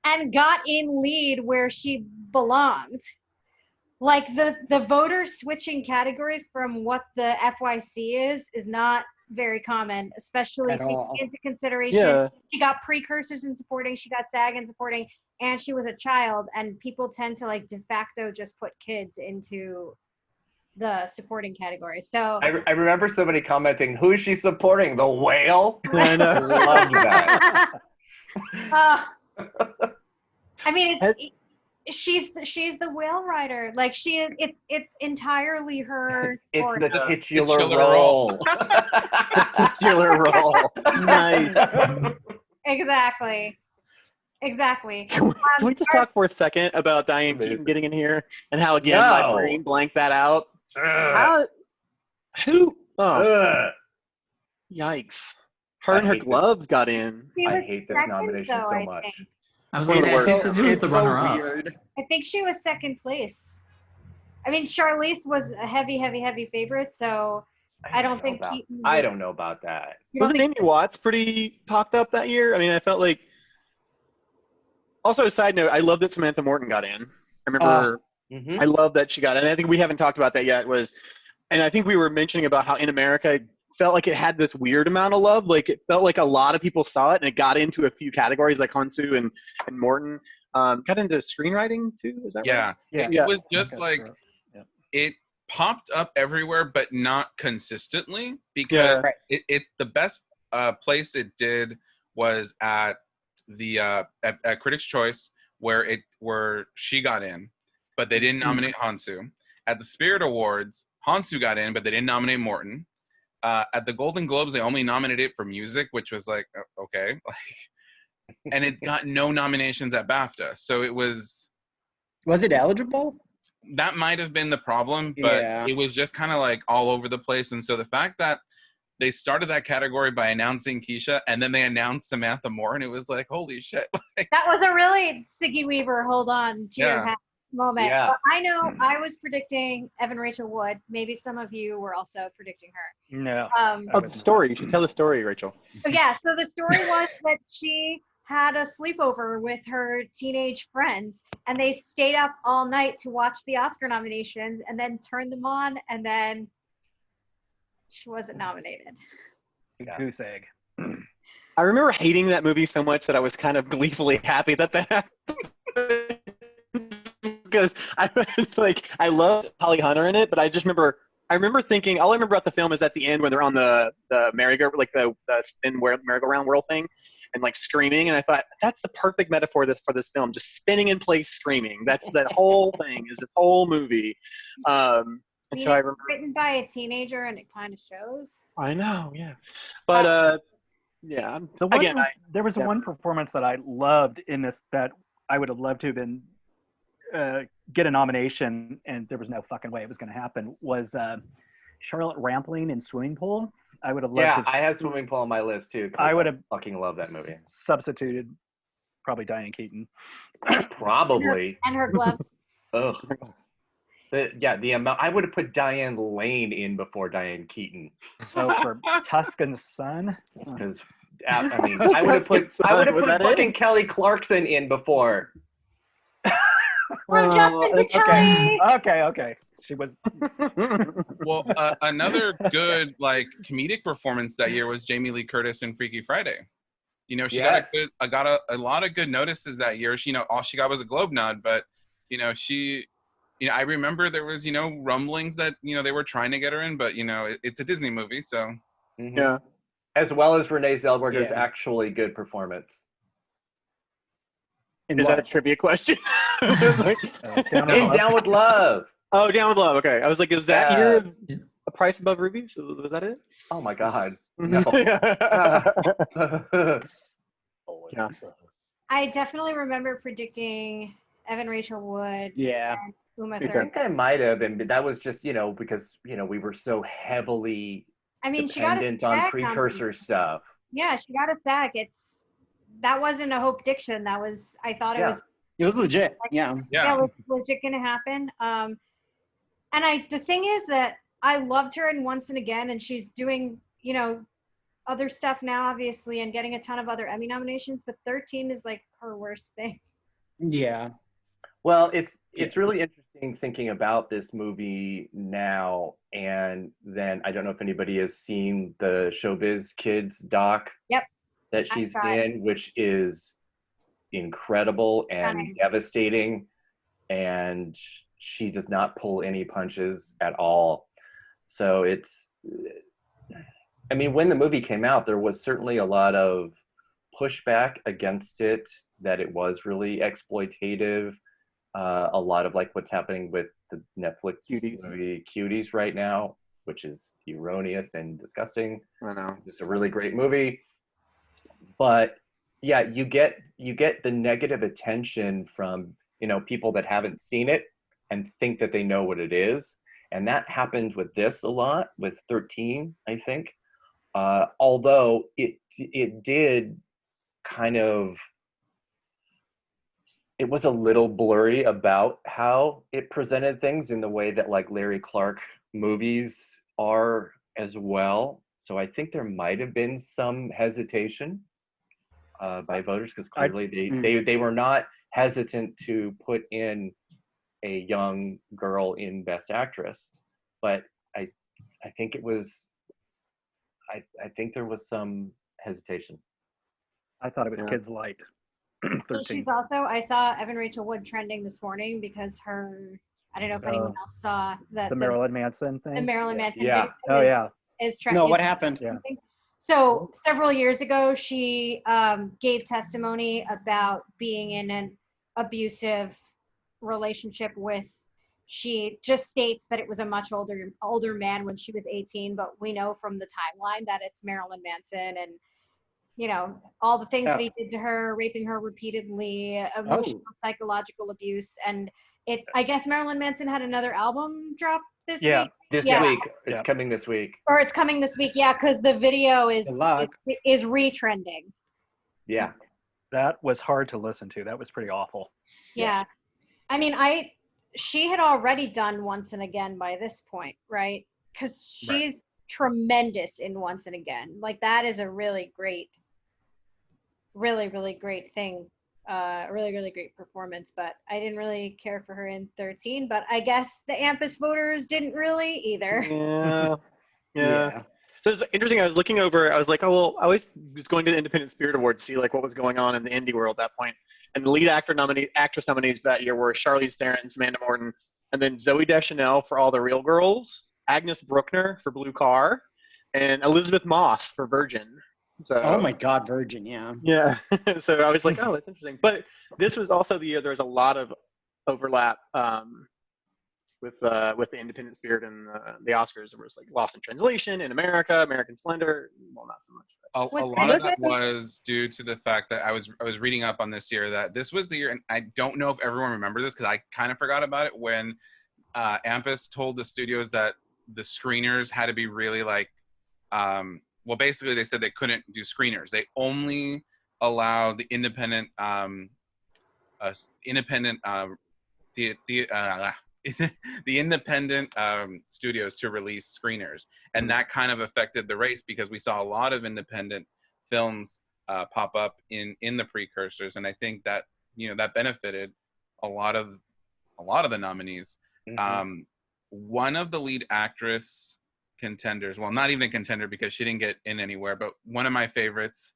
and got in lead where she belonged. Like the voters switching categories from what the FYC is not very common, especially taking into consideration. Yeah. She got precursors in supporting, she got SAG in supporting, and she was a child, and people tend to like de facto just put kids into the supporting category. So I remember somebody commenting, "Who is she supporting? The whale?" I loved that. I mean, she's the whale rider. Like it's entirely her. It's story. the titular role. The titular role. Nice. Exactly. Can we just talk for a second about Diane Keaton getting in here and how again my brain blanked that out? Who? Oh. Yikes! Her and her gloves got in. I hate this nomination so much. I was going to say, who was the runner-up? I think she was second place. I mean, Charlize was a heavy favorite, so I don't think Keaton. I don't know about that. Wasn't Amy Watts pretty talked up that year? I mean, I felt like. Also, a side note, I love that Samantha Morton got in. I remember. I love that she got in. I think we haven't talked about that yet. And I think we were mentioning about how In America felt like it had this weird amount of love. Like it felt like a lot of people saw it, and it got into a few categories like Hansu and Morton. Got into screenwriting too. Is that right? Yeah. It was just it popped up everywhere, but not consistently, because it the best place it did was at the at Critics' Choice, where she got in, but they didn't nominate Hansu. At the Spirit Awards, Hansu got in, but they didn't nominate Morton. At the Golden Globes, they only nominated it for music, which was like, okay. And it got no nominations at BAFTA. So it was... Was it eligible? That might have been the problem, but it was just kind of like all over the place. And so the fact that they started that category by announcing Keisha, and then they announced Samantha Morton, it was like, holy shit. That was a really Siggy Weaver, hold on to your hat moment. Yeah. But I know I was predicting Evan Rachel Wood. Maybe some of you were also predicting her. No. The story. You should tell the story, Rachel. So the story was that she had a sleepover with her teenage friends, and they stayed up all night to watch the Oscar nominations and then turned them on, and then she wasn't nominated. Goose egg. I remember hating that movie so much that I was kind of gleefully happy that happened. Because I loved Holly Hunter in it, but I remember thinking, all I remember about the film is at the end when they're on the merry-go, like the spin merry-go-round whirl thing, and like screaming, and I thought that's the perfect metaphor for this film, just spinning in place screaming. That's that whole thing, is the whole movie. And so I remember, written by a teenager, and it kind of shows. I know, yeah. But there was one performance that I loved in this that I would have loved to have been get a nomination, and there was no fucking way it was going to happen. Was Charlotte Rampling in Swimming Pool? I would have loved. Yeah, I have Swimming Pool on my list too. I would have fucking loved that movie. Substituted, probably Diane Keaton. Probably. And her gloves. Ugh. The amount I would have put Diane Lane in before Diane Keaton. So for Tuscan's Son, because I mean, I would have put fucking Kelly Clarkson in before. From Justin to Kelly. Okay. She was. Well, another good like comedic performance that year was Jamie Lee Curtis in Freaky Friday. You know, she Yes. got a lot of good notices that year. She, you know, all she got was a Globe nod, but you know, I remember there was, you know, rumblings that, you know, they were trying to get her in, but you know, it's a Disney movie, so. Mm-hmm. Yeah. As well as Renee Zellweger's Yeah. actually good performance. Is that a trivia question? Like, Down with Love. Oh, Down with Love. Okay, I was like, is that year A Price Above Rubies? Was that it? Oh my God. No. Yeah. I definitely remember predicting Evan Rachel Wood. Yeah. And Uma I Thurman. think I might have, but that was just, you know, because, you know, we were so heavily I mean, she got a dependent on SAG precursor stuff. Yeah, she got a SAG. That wasn't a Hope Diction. That was, I thought Yeah. It was legit. Yeah. it was legit gonna happen. And the thing is that I loved her in Once and Again, and she's doing, you know, other stuff now, obviously, and getting a ton of other Emmy nominations. But 13 is like her worst thing. Yeah. Well, it's really interesting thinking about this movie now, and then I don't know if anybody has seen the Showbiz Kids doc. Yep. That she's in, which is incredible and devastating, and she does not pull any punches at all. So I mean, when the movie came out, there was certainly a lot of pushback against it, that it was really exploitative. A lot of like what's happening with the Netflix movie Cuties right now, which is erroneous and disgusting. I know. It's a really great movie. But yeah, you get the negative attention from, you know, people that haven't seen it and think that they know what it is. And that happened with this a lot, with 13, I think. Although it did kind of, it was a little blurry about how it presented things in the way that like Larry Clark movies are as well. So I think there might have been some hesitation by voters, because clearly they were not hesitant to put in a young girl in Best Actress. But I think it was, I think there was some hesitation. I thought it was Kids Light. 13. She's also, I saw Evan Rachel Wood trending this morning because I don't know if anyone else saw that. The Marilyn Manson thing? The Marilyn Manson video is trending. No, what happened? Yeah. So several years ago, she gave testimony about being in an abusive relationship with, she just states that it was a much older man when she was 18, but we know from the timeline that it's Marilyn Manson, and you know, all the things that he did to her, raping her repeatedly, emotional, psychological abuse. And I guess Marilyn Manson had another album drop this week. This week. It's coming this week. Or it's coming this week, yeah, because the video is retrending. Yeah. That was hard to listen to. That was pretty awful. Yeah. I mean, she had already done Once and Again by this point, right? Because she's tremendous in Once and Again. Like, that is a really great, really, really great thing. Really, really great performance. But I didn't really care for her in 13. But I guess the AMPAS voters didn't really either. Yeah. So it's interesting. I was looking over. I was like, oh well. I was going to the Independent Spirit Awards to see like what was going on in the indie world at that point. And the lead actress nominees that year were Charlize Theron, Amanda Morton, and then Zooey Deschanel for All the Real Girls, Agnes Bruckner for Blue Car, and Elizabeth Moss for Virgin. So, oh my God, Virgin, yeah. Yeah. So I was like, oh, that's interesting. But this was also the year there was a lot of overlap with the Independent Spirit and the Oscars. There was like Lost in Translation in America, American Splendor. Well, not so much. A lot of that was due to the fact that I was reading up on this year, that this was the year, and I don't know if everyone remembers this because I kind of forgot about it, when AMPAS told the studios that the screeners had to be really like, well, basically they said they couldn't do screeners. They only allowed the independent studios to release screeners, and that kind of affected the race, because we saw a lot of independent films pop up in the precursors, and I think that, you know, that benefited a lot of the nominees. One of the lead actress contenders, well, not even a contender because she didn't get in anywhere, but one of my favorites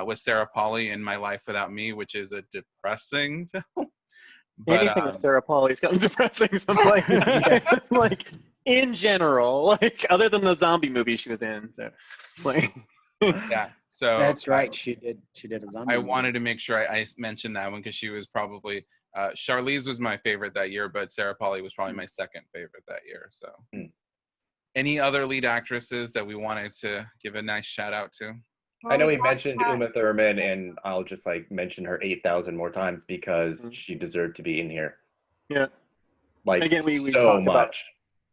with Sarah Polley in My Life Without Me, which is a depressing film. But, anything with Sarah Polley's kind of depressing. So like in general, like other than the zombie movie she was in. So like yeah. So that's right. She did a zombie. I movie. wanted to make sure I mentioned that one because she was probably Charlize was my favorite that year, but Sarah Polley was probably my second favorite that year. So, any other lead actresses that we wanted to give a nice shout out to? I know we mentioned Uma Thurman, and I'll just like mention her 8,000 more times because she deserved to be in here. Yeah. Like again, we so talked about much.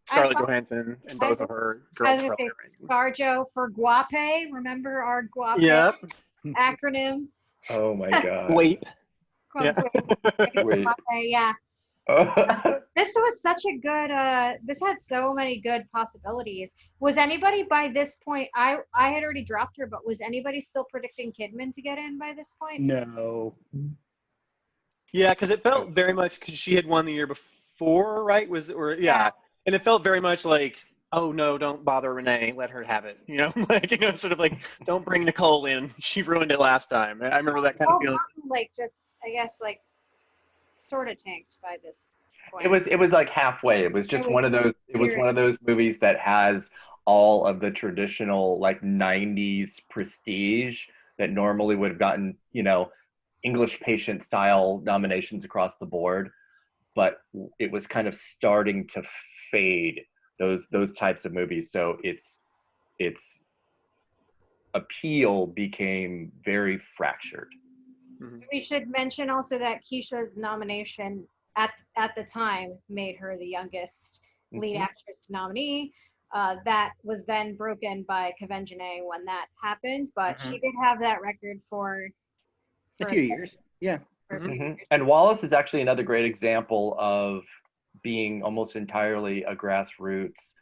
Scarlett Johansson and both of her girls. I was going to say ScarJo for Guape. Remember our Guape acronym? Oh my God. Wait. Yeah. Wait. Yeah. This was such a good, this had so many good possibilities. Was anybody by this point, I had already dropped her, but was anybody still predicting Kidman to get in by this point? No. Yeah, because it felt very much, because she had won the year before, right? Yeah. And it felt very much like, oh no, don't bother Renee, let her have it. Like, sort of like, don't bring Nicole in. She ruined it last time. I remember that kind of feeling. Like, just, I guess, like, sort of tanked by this point. It was like halfway. It was just one of those movies that has all of the traditional like 90s prestige that normally would have gotten, English Patient style nominations across the board, but it was kind of starting to fade those types of movies. So its appeal became very fractured. So we should mention also that Keisha's nomination at the time made her the youngest lead actress nominee. That was then broken by Kavenjane when that happened, but she did have that record for a few years. Yeah. And Wallace is actually another great example of being almost entirely a grassroots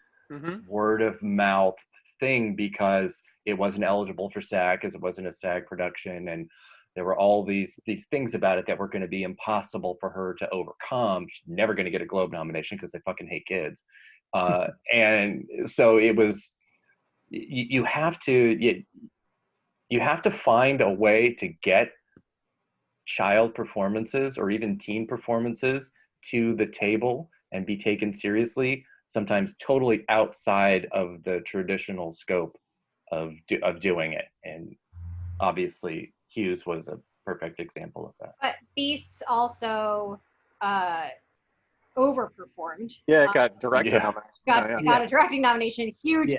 word of mouth thing, because it wasn't eligible for SAG, because it wasn't a SAG production, and there were all these things about it that were going to be impossible for her to overcome. She's never going to get a Globe nomination because they fucking hate kids. And so it was, you have to find a way to get child performances or even teen performances to the table and be taken seriously, sometimes totally outside of the traditional scope of doing it. And obviously Hughes was a perfect example of that. But Beasts also overperformed. Yeah, it got directing nomination. Got a directing nomination, huge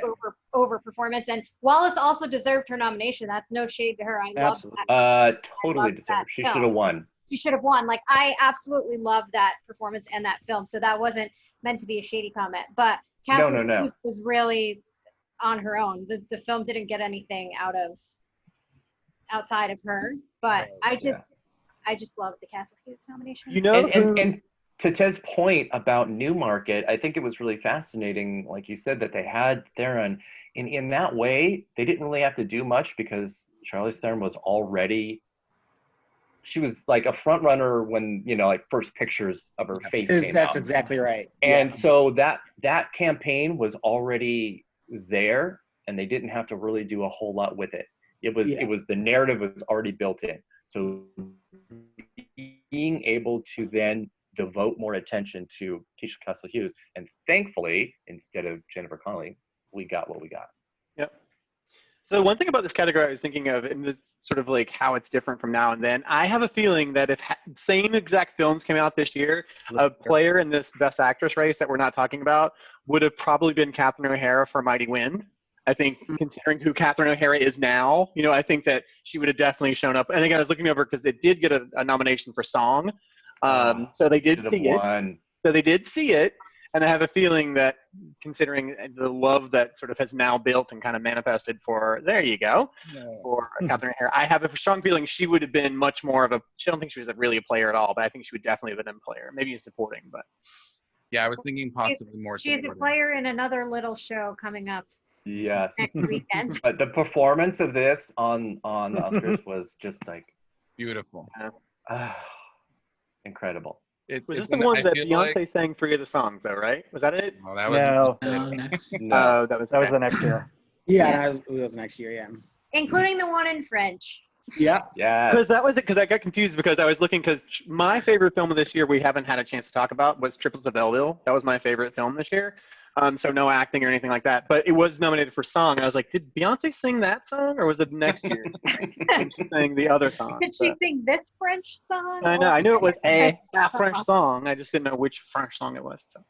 overperformance. And Wallace also deserved her nomination. That's no shade to her. I love that. Totally deserved. She should have won. She should have won. Like, I absolutely love that performance and that film. So that wasn't meant to be a shady comment. But Castle Hughes was really on her own. The film didn't get anything outside of her. But I just love the Castle Hughes nomination. And to Ted's point about Newmarket, I think it was really fascinating, like you said, that they had Theron. In that way, they didn't really have to do much because Charlize Theron was already, she was like a front runner when, like first pictures of her face came out. That's exactly right. And so that campaign was already there, and they didn't have to really do a whole lot with it. It was the narrative was already built in. So being able to then devote more attention to Keisha Castle Hughes, and thankfully, instead of Jennifer Connelly, we got what we got. Yep. So one thing about this category I was thinking of, and this sort of like how it's different from now and then, I have a feeling that if same exact films came out this year, a player in this Best Actress race that we're not talking about would have probably been Catherine O'Hara for Mighty Wind. I think considering who Catherine O'Hara is now, I think that she would have definitely shown up. And again, I was looking over because they did get a nomination for song. So they did see it. So they did see it. And I have a feeling that considering the love that sort of has now built and kind of manifested for, there you go, for Catherine O'Hara, I have a strong feeling she would have been much more of I don't think she was really a player at all, but I think she would definitely have been a player, maybe a supporting, but. Yeah, I was thinking possibly more supporting. She's a player in another little show coming up. Yes. Next weekend. But the performance of this on the Oscars was just like beautiful. Incredible. Was this the one that Beyonce sang 3 of the songs, though, right? Was that it? No, that was next year. No, that was the next year. Yeah, it was next year, yeah. Including the one in French. Yeah. Yeah. Because that was it. Because I got confused because I was looking. Because my favorite film of this year we haven't had a chance to talk about was Triplets of Belleville. That was my favorite film this year. So no acting or anything like that. But it was nominated for song. I was like, did Beyonce sing that song, or was it next year? And she sang the other song. Did she sing this French song? I know. I knew it was a or- French song. I just didn't know which French song it was. So.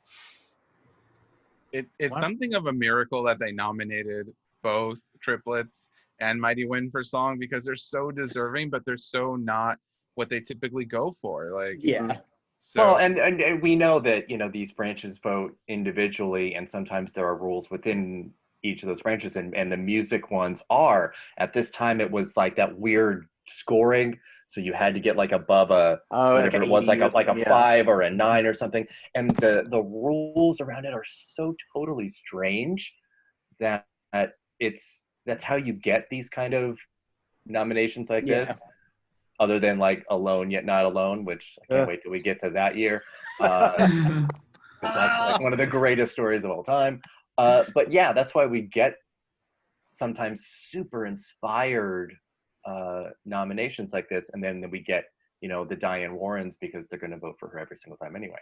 It's something of a miracle that they nominated both Triplets and Mighty Wind for song, because they're so deserving, but they're so not what they typically go for. Like, Yeah. so, Well, and we know that, these branches vote individually, and sometimes there are rules within each of those branches, and the music ones are. At this time, it was like that weird scoring, so you had to get like above whatever it was, like a 5 or a 9 or something, and the rules around it are so totally strange that that's how you get these kind of nominations like this. Other than like Alone Yet Not Alone, which I can't wait till we get to that year. That's like one of the greatest stories of all time. But yeah, that's why we get sometimes super inspired nominations like this, and then we get the Diane Warrens, because they're going to vote for her every single time anyway.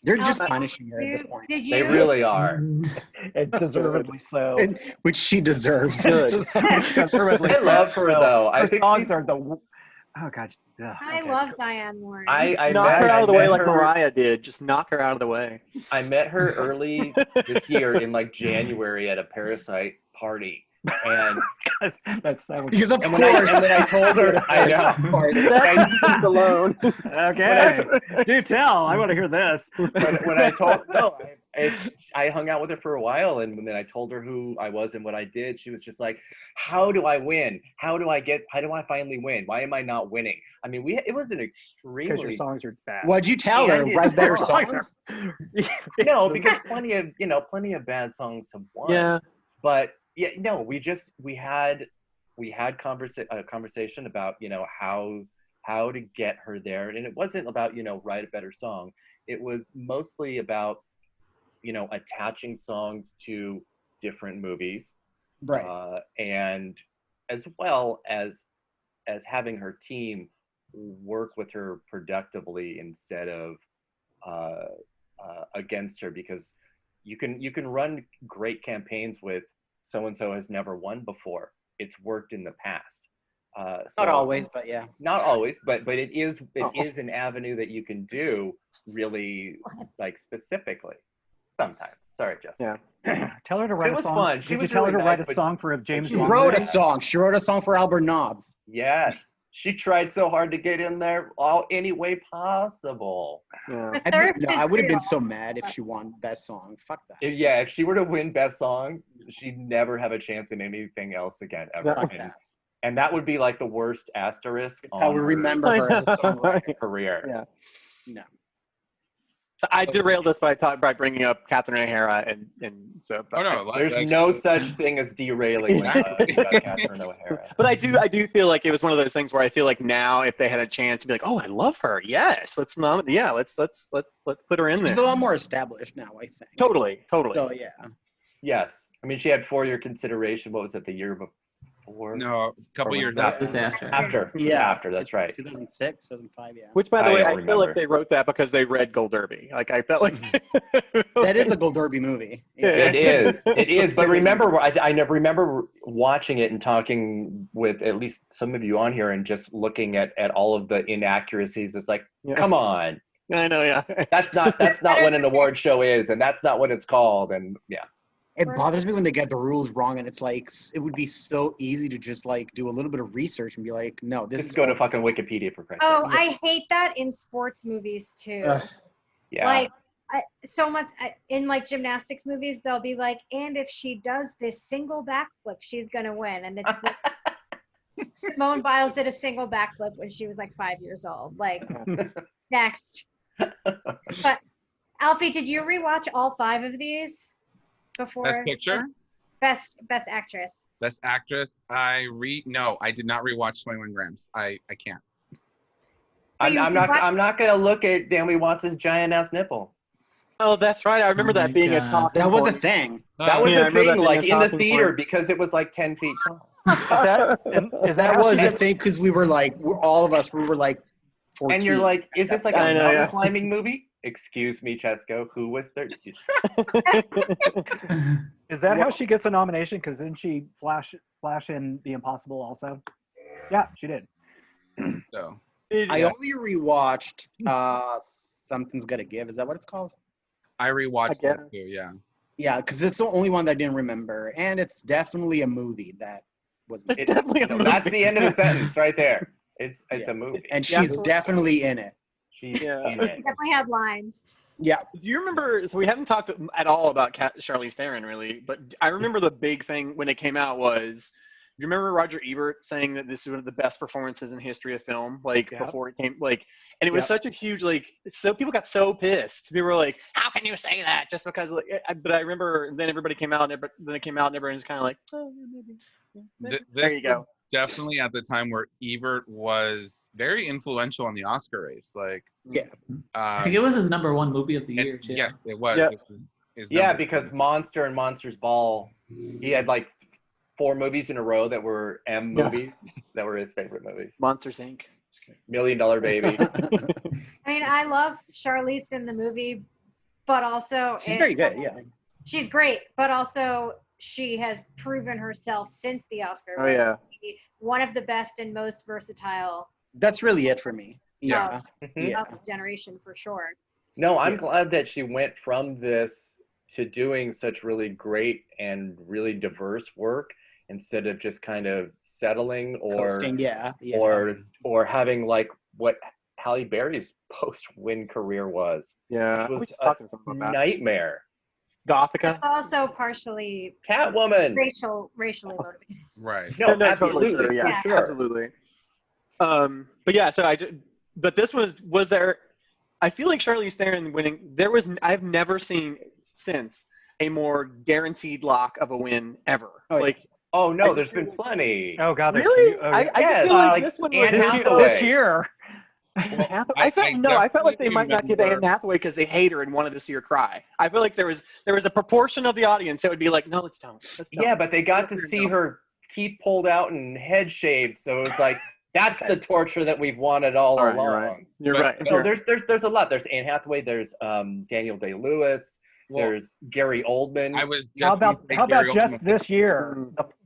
They're just punishing her at this point. They really are. And deservedly so. Which she deserves. Deservedly I love her, though. Her I think songs are the... Oh, God. I love Diane Warren. I knock her out of the way like Mariah did. Just knock her out of the way. I met her early this year in like January at a Parasite party. And that's because of course. And then I told her, I know. That's alone. Okay. Do tell. I want to hear this. When I told I hung out with her for a while, and then I told her who I was and what I did. She was just like, "How do I win? How do I finally win? Why am I not winning?" I mean, it was an extremely, because your songs are bad. What'd you tell her? Write better songs? No, because plenty of bad songs have won. Yeah. But yeah, no, we had a conversation about how to get her there, and it wasn't about write a better song. It was mostly about attaching songs to different movies, right? And as well as having her team work with her productively instead of against her, because you can run great campaigns with so and so has never won before. It's worked in the past. Not always, but yeah. Not always, but it is an avenue that you can do really, like, specifically. Sometimes. Sorry, Jessica. Yeah. Tell her to write a song. It was fun. Did you tell her to write a song for James Bond? She wrote a song. She wrote a song for Albert Nobbs. Yes. She tried so hard to get in there any way possible. Yeah. I would have been so mad if she won Best Song. Fuck that. If she were to win Best Song, she'd never have a chance in anything else again, ever. And that would be like the worst asterisk on how we remember her as a songwriter career. Yeah. No. So I derailed this by bringing up Catherine O'Hara and so. There's no such thing as derailing Catherine O'Hara. But I do feel like it was one of those things where I feel like now if they had a chance to be like, oh, I love her, yes, let's put her in there. She's a lot more established now, I think. Totally. So yeah. Yes, I mean she had 4-year consideration. What was it, the year before? No, a couple years after. Yeah, after. That's right. 2006, 2005. Yeah. Which, by the way, I feel like they wrote that because they read Gold Derby. Like I felt like that is a Gold Derby movie. Yeah. It is. It is. But remember, I never remember watching it and talking with at least some of you on here and just looking at all of the inaccuracies. It's like, come on. I know. Yeah. That's not what an award show is, and that's not what it's called. And yeah. It bothers me when they get the rules wrong, and it's like it would be so easy to just like do a little bit of research and be like, no, this is go to fucking Wikipedia for Christ's sake. Oh, I hate that in sports movies too. Yeah. Like so much in like gymnastics movies, they'll be like, and if she does this single backflip, she's gonna win, and it's like Simone Biles did a single backflip when she was like 5 years old. Like next. But Alfie, did you rewatch all 5 of these? Before Best Picture? Best Actress. Best Actress. No, I did not rewatch 21 Grams. I can't. I'm not gonna look at Naomi Watts' giant ass nipple. Oh, that's right. I remember that being a talking That was point. a thing. That was a thing, like in the theater, because it was like 10 feet tall. Is That how was she a gets- thing because we were like, all of us, we were like 14. And you're like, is this like a I know, mountain yeah. climbing movie? Excuse me, Cesco. Who was there? Is that how she gets a nomination? Because didn't she flash in The Impossible also? Yeah, she did. So I yeah. only rewatched Something's Gotta Give. Is that what it's called? I rewatched I that guess. too. Yeah. Yeah, because it's the only one that I didn't remember, and it's definitely a movie that was. It- Definitely a no, movie. that's the end of the sentence right there. It's Yeah. a movie. And Yeah. she's definitely in it. She's Yeah. in it. Definitely had lines. Yeah, Do you remember? So we haven't talked at all about Charlize Theron, really, but I remember the big thing when it came out was. Do you remember Roger Ebert saying that this is one of the best performances in history of film? Like Yep. before it came, like, and it was Yep. such a huge, like, so people got so pissed. They were like, "How can you say that?" Just because, like, but I remember then everybody came out, and then it came out, and everyone was kind of like, "Oh, yeah, maybe." Yeah, maybe." This There you go. was definitely at the time where Ebert was very influential in the Oscar race. Like, yeah. I think it was his #1 movie of the year too. Yes, it was. Yep. It was his Yeah, number because one. Monster and Monsters Ball, he had like 4 movies in a row that were M Yeah. movies that were his favorite movies. Monsters Inc. $1 Million Baby. I mean, I love Charlize in the movie, but also She's very good. Yeah. she's great, but also she has proven herself since the Oscar. Oh yeah. to be one of the best and most versatile That's really it for me. Yeah. Mhm. Yeah. of the generation for sure. No, I'm Yeah. glad that she went from this to doing such really great and really diverse work instead of just kind of settling or Coasting. Yeah. Yeah. or having like what Halle Berry's post-win career was. Yeah. It I was was just a talking to someone about that. nightmare. Gothica. It's also partially Catwoman. racially motivated. Right. No, totally absolutely, true, yeah, for sure. absolutely. But yeah, so but this was there. I feel like Charlize Theron winning. I've never seen since a more guaranteed lock of a win ever. Oh, yeah. Like, Oh I no, just there's been feel- plenty. Oh God, there's really? oh, I yeah. just Yes, feel like like this one Anne was. Hathaway. this year. Anne Hathaway. I I felt like they definitely might not give Anne remember- Hathaway because they hate her and wanted to see her cry. I feel like there was a proportion of the audience that would be like, no, let's don't. Yeah, but they got to see her teeth pulled out and head shaved, so it's like that's the torture that we've wanted all All right, along. you're But- right. No, there's a lot. There's Anne Hathaway. There's Daniel Day-Lewis. Well, There's Gary Oldman. I was just How gonna about say just Gary Oldman. this year?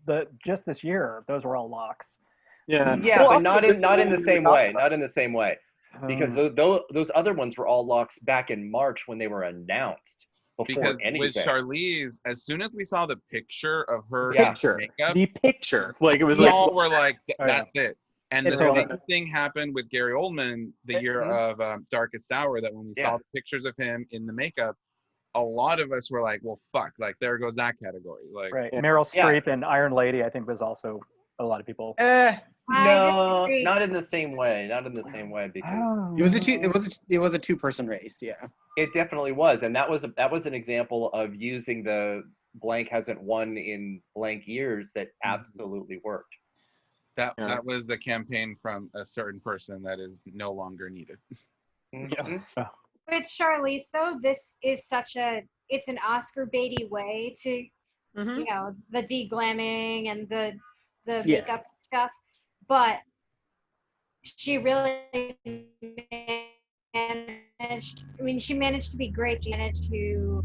Mm. Just this year, those were all locks. Yeah, yeah, Well, but also not this in the movie same was way. also- Not in the same way. Because those other ones were all locks back in March when they were announced before Because with anything. Charlize, as soon as we saw the picture of her Yeah. picture, makeup, the picture, like it was we like all were like, Oh, yeah. "That's it." And It's the over. same thing happened with Gary Oldman the year Mhm. of Darkest Hour. That when we Yeah. saw the pictures of him in the makeup, a lot of us were like, "Well, fuck!" Like there goes that category. Like, Right. Yeah. Meryl Yeah. Streep and Iron Lady, I think, was also a lot of people. No, disagree. not in the same way. Not in the same way because It was a two-person race. Yeah. it definitely was, and that was an example of using the blank hasn't won in blank years that absolutely worked. that was the campaign from a certain person that is no longer needed. Mhm. But it's Charlize though. This is it's an Oscar baity way to, Mhm. you know, the de-glamming and the Yeah. makeup stuff. But she really managed. I mean, she managed to be great. She managed to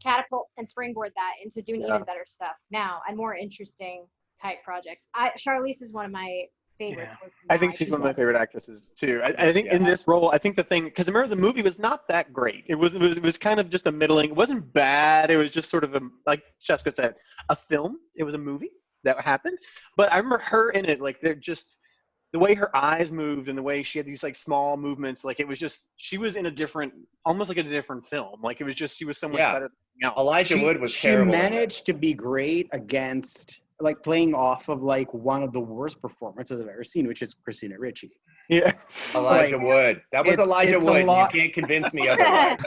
catapult and springboard that into doing Yeah. even better stuff now and more interesting type projects. Charlize is one of my favorites. Yeah. I think she's one of my favorite actresses too. I think in this role, I think the thing, because remember the movie was not that great. It was kind of just a middling. It wasn't bad. It was just sort of like Cesco said, a film. It was a movie that happened. But I remember her in it, like they're just the way her eyes moved and the way she had these like small movements. Like it was just she was in a different, almost like a different film. Like it was just she was so much Yeah. better than anything else. Elijah Wood was She terrible. in it. managed to be great against like playing off of like one of the worst performances I've ever seen, which is Christina Ricci. Yeah. Elijah Wood. That was it's- Elijah it's a Wood. You lot- can't convince me otherwise.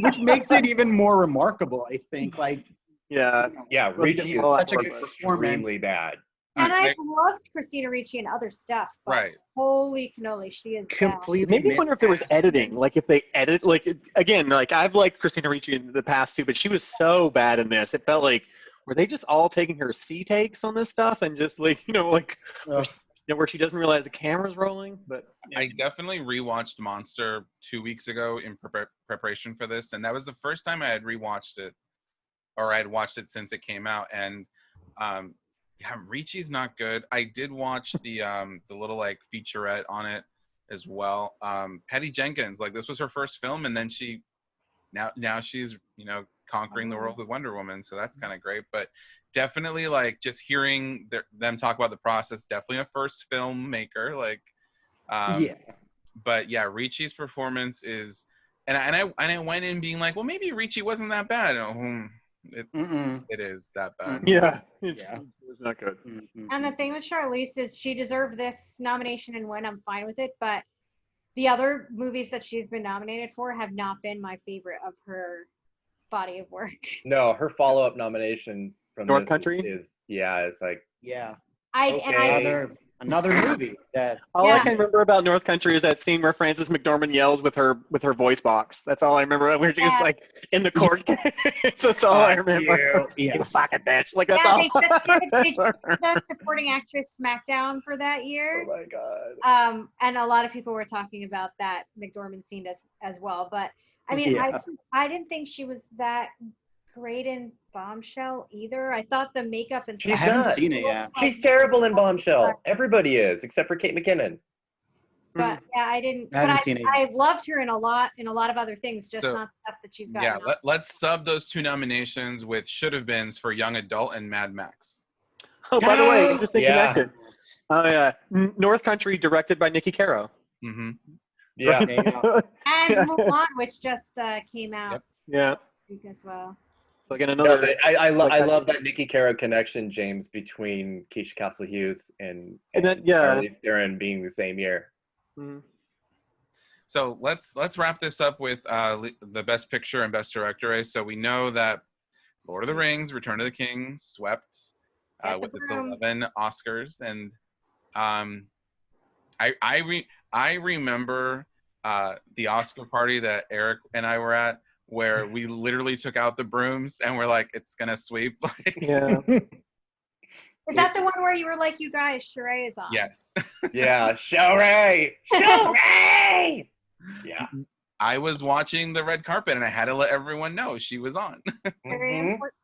Which makes it even more remarkable, I think. Like, Yeah. Yeah, Ricci is Such a good extremely bad. And I- I've loved Christina Ricci and other stuff. But Right. Holy cannoli, she is bad. completely. Maybe I wonder if there was miscast. editing. Like if they edit, like again, like I've liked Christina Ricci in the past too, but she was so bad in this. It felt like, were they just all taking her C takes on this stuff and just like, where she doesn't realize the camera's rolling? But yeah. I definitely rewatched Monster 2 weeks ago in preparation for this, and that was the first time I had rewatched it, or I had watched it since it came out. And Ricci's not good. I did watch the little like featurette on it as well. Patty Jenkins, like this was her first film, and then now she's conquering the world with Wonder Woman, so that's kind of great. But definitely like just hearing them talk about the process, definitely a first filmmaker, like but yeah, Ricci's performance is, and I went in being like, well, maybe Ricci wasn't that bad. It is that bad. It was not good. And the thing with Charlize is she deserved this nomination and win. I'm fine with it, but the other movies that she's been nominated for have not been my favorite of her body of work. No, her follow-up nomination from North Country is it's like another movie that all I can remember about North Country is that scene where Frances McDormand yells with her voice box. That's all I remember. Where she's like in the court case. That's all I remember. You fucking bitch. Like that's all. They just did the supporting actress SmackDown for that year. Oh my god. And a lot of people were talking about that McDormand scene as well. But I mean, I didn't think she was that great in Bombshell either. I thought the makeup and stuff. I haven't seen it yet. She's terrible in Bombshell. Everybody is, except for Kate McKinnon. But yeah, I haven't seen it. I loved her in a lot of other things, just not stuff that she's got. Yeah, let's sub those 2 nominations with should have beens for Young Adult and Mad Max. Oh, by the way, interesting connection. Oh yeah, North Country, directed by Nikki Caro. Mm-hmm. Yeah. And Mulan, which just came out. Yeah. As well. So again, another. I love that Nikki Caro connection, James, between Keisha Castle Hughes and Charlize Theron being the same year. Mm-hmm. So let's wrap this up with the Best Picture and Best Director race. So we know that Lord of the Rings, Return of the King swept with its 11 Oscars, and I remember the Oscar party that Erik and I were at, where we literally took out the brooms and we're like, it's gonna sweep. Yeah. Is that the one where you were like, you guys, Sheree is on? Yes. Yeah, Sheree! Sheree! Yeah. I was watching the red carpet and I had to let everyone know she was on. Very important.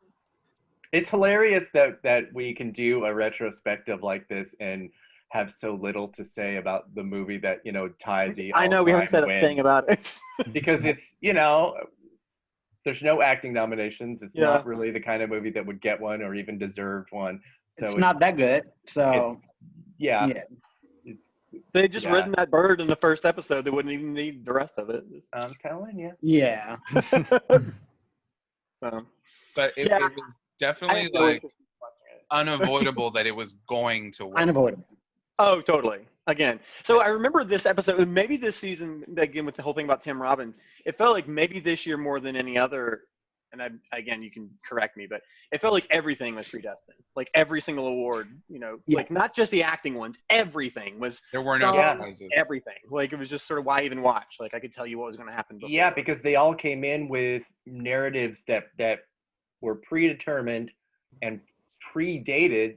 It's hilarious that we can do a retrospective like this and have so little to say about the movie that, tied the I know we haven't said a thing about it. Because it's, there's no acting nominations. It's not really the kind of movie that would get one or even deserved one. So it's not that good. So they just ridden that bird in the first episode. They wouldn't even need the rest of it. I'm telling you. Yeah. But it was definitely like unavoidable that it was going to win. Unavoidable. Oh, totally. Again. So I remember this episode, maybe this season, again, with the whole thing about Tim Robbins, it felt like maybe this year more than any other, and again, you can correct me, but it felt like everything was predestined. Like every single award, like not just the acting ones, everything was. There were no surprises. Everything. Like it was just sort of why even watch? Like I could tell you what was going to happen before. Yeah, because they all came in with narratives that were predetermined and predated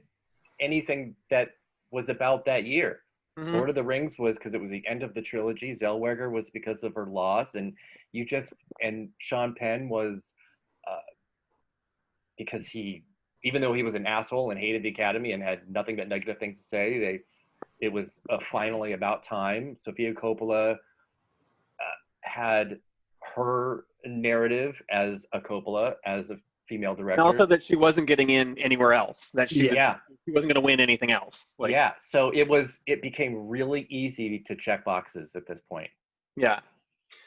anything that was about that year. Mm-hmm. Lord of the Rings was because it was the end of the trilogy. Zellweger was because of her loss, and Sean Penn was because he, even though he was an asshole and hated the Academy and had nothing but negative things to say, it was finally about time. Sofia Coppola had her narrative as a Coppola, as a female director. And also that she wasn't getting in anywhere else. That she wasn't going to win anything else. So it became really easy to check boxes at this point. Yeah.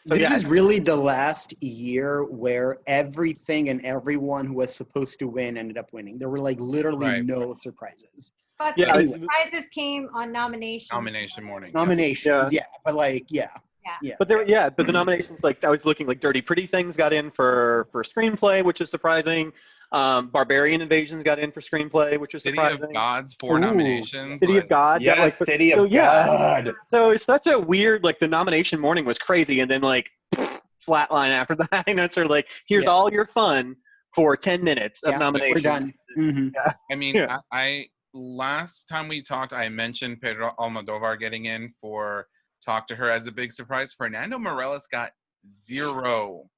So this is really the last year where everything and everyone who was supposed to win ended up winning. There were like literally no surprises. But the surprises came on nomination. Nomination morning. Nominations, but But but the nominations, like I was looking, like Dirty Pretty Things got in for screenplay, which is surprising. Barbarian Invasions got in for screenplay, which is surprising. City of Gods, 4 nominations. City of God. Yes, City of God. So it's such a weird, like the nomination morning was crazy, and then like flatline after that. It's sort of like, here's all your fun, for 10 minutes of Yeah, nomination. we're done. Mm-hmm. Yeah. I mean, Yeah. I last time we talked, I mentioned Pedro Almodovar getting in for Talk to Her as a big surprise. Fernando Meirelles got 0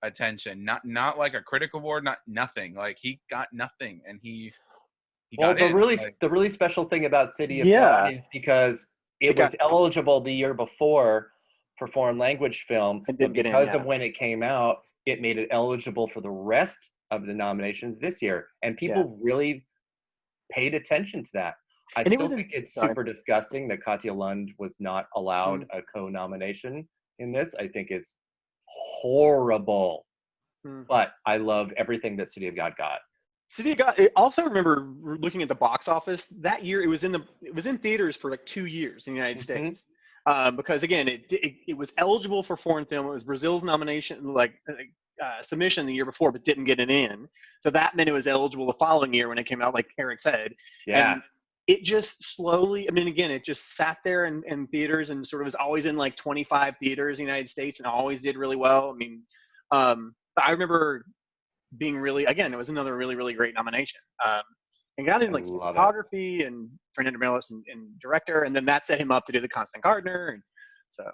attention. Not like a critic award, nothing. Like he got nothing, and he Well, got in. the really special thing about City of Yeah. God is because it was eligible the year before for foreign language film, It but didn't get in, because yeah. of when it came out, it made it eligible for the rest of the nominations this year, and people really paid attention to that. I still think it's super disgusting that Katja Lund was not allowed a co-nomination in this. I think it's horrible, but I love everything that City of God got. City of God. I also remember looking at the box office that year. It was in theaters for like 2 years in the United States, because again, it was eligible for foreign film. It was Brazil's nomination, submission the year before, but didn't get it in. So that meant it was eligible the following year when it came out, like Erik said. Yeah. And it just slowly. I mean, again, it just sat there in theaters and sort of was always in like 25 theaters in the United States and always did really well. I mean, but I remember being really, again, it was another really, really great nomination. And got in like cinematography and Fernando Meirelles and director, and then that set him up to do the Constant Gardener, and so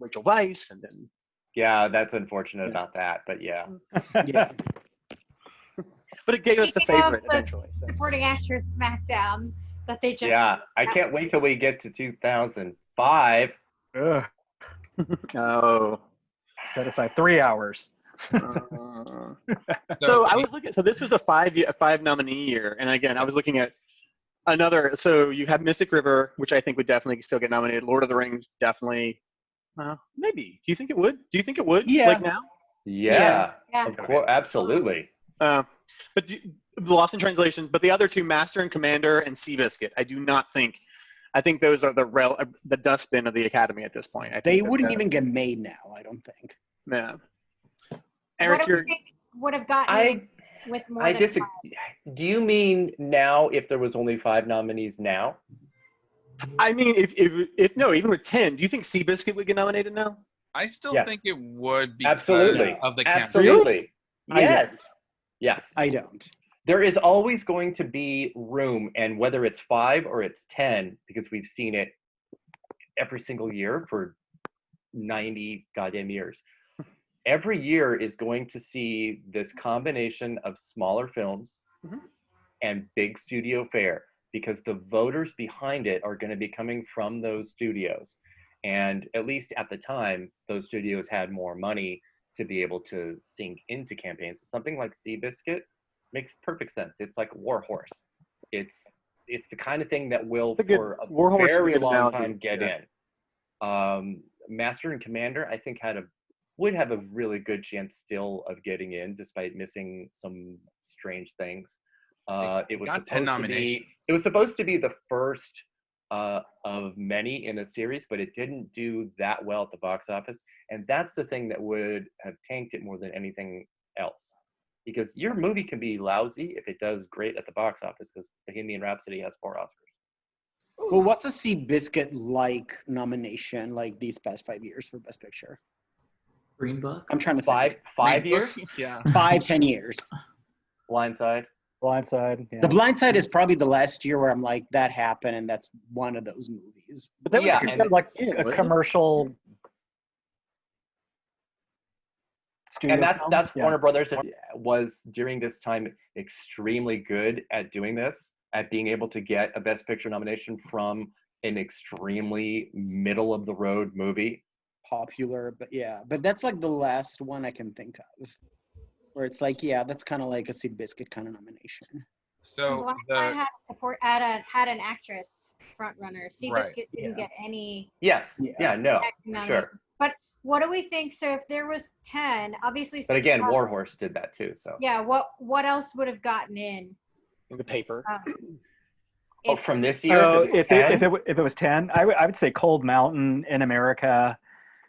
Rachel Weisz, and then. Yeah, that's unfortunate about that, but yeah. But it gave us the favorite eventually. So. Supporting actress SmackDown that they just. Yeah, I can't wait till we get to 2005. Ugh. Oh. Set aside 3 hours. So I was looking. So this was a five nominee year, and again, I was looking at another. So you have Mystic River, which I think would definitely still get nominated. Lord of the Rings, definitely. Maybe. Do you think it would? Yeah. Like now? Yeah. Of course, absolutely. But Lost in Translation. But the other two, Master and Commander and Seabiscuit, I do not think. I think those are the dustbin of the Academy at this point. They wouldn't even get made now, I don't think. Yeah. Erik, what do you think would have gotten it with more than disagree. 5? Do you mean now if there was only 5 nominees now? I mean, if no, even with 10, do you think Seabiscuit would get nominated now? I still think it would be absolutely of the absolutely. Really? Yes. I don't. There is always going to be room, and whether it's 5 or it's 10, because we've seen it every single year for 90 goddamn years. Every year is going to see this combination of smaller films and big studio fare, because the voters behind it are going to be coming from those studios. And at least at the time, those studios had more money to be able to sink into campaigns. So something like Seabiscuit makes perfect sense. It's like Warhorse. It's the kind of thing that will, for a very long time, get in. Master and Commander, I think, would have a really good chance still of getting in, despite missing some strange things. It was supposed to be the first of many in a series, but it didn't do that well at the box office, and that's the thing that would have tanked it more than anything else. Because your movie can be lousy if it does great at the box office, because Bohemian Rhapsody has 4 Oscars. Well, what's a Seabiscuit like nomination like these past 5 years for Best Picture? Green Book? I'm trying to think. 5 years? Yeah. 5-10 years. Blindside. Yeah. The Blindside is probably the last year where I'm like, that happened, and that's one of those movies. But that was like a commercial. And that's Warner Brothers was during this time extremely good at doing this, at being able to get a Best Picture nomination from an extremely middle of the road movie. Popular, but that's like the last one I can think of, where it's like, that's kind of like a Seabiscuit kind of nomination. So had an actress front runner. Seabiscuit didn't get any. Yes. Sure. But what do we think? So if there was 10, obviously. But again, Warhorse did that too. So. Yeah. What else would have gotten in? The paper. From this year. If it was 10, I would say Cold Mountain, In America.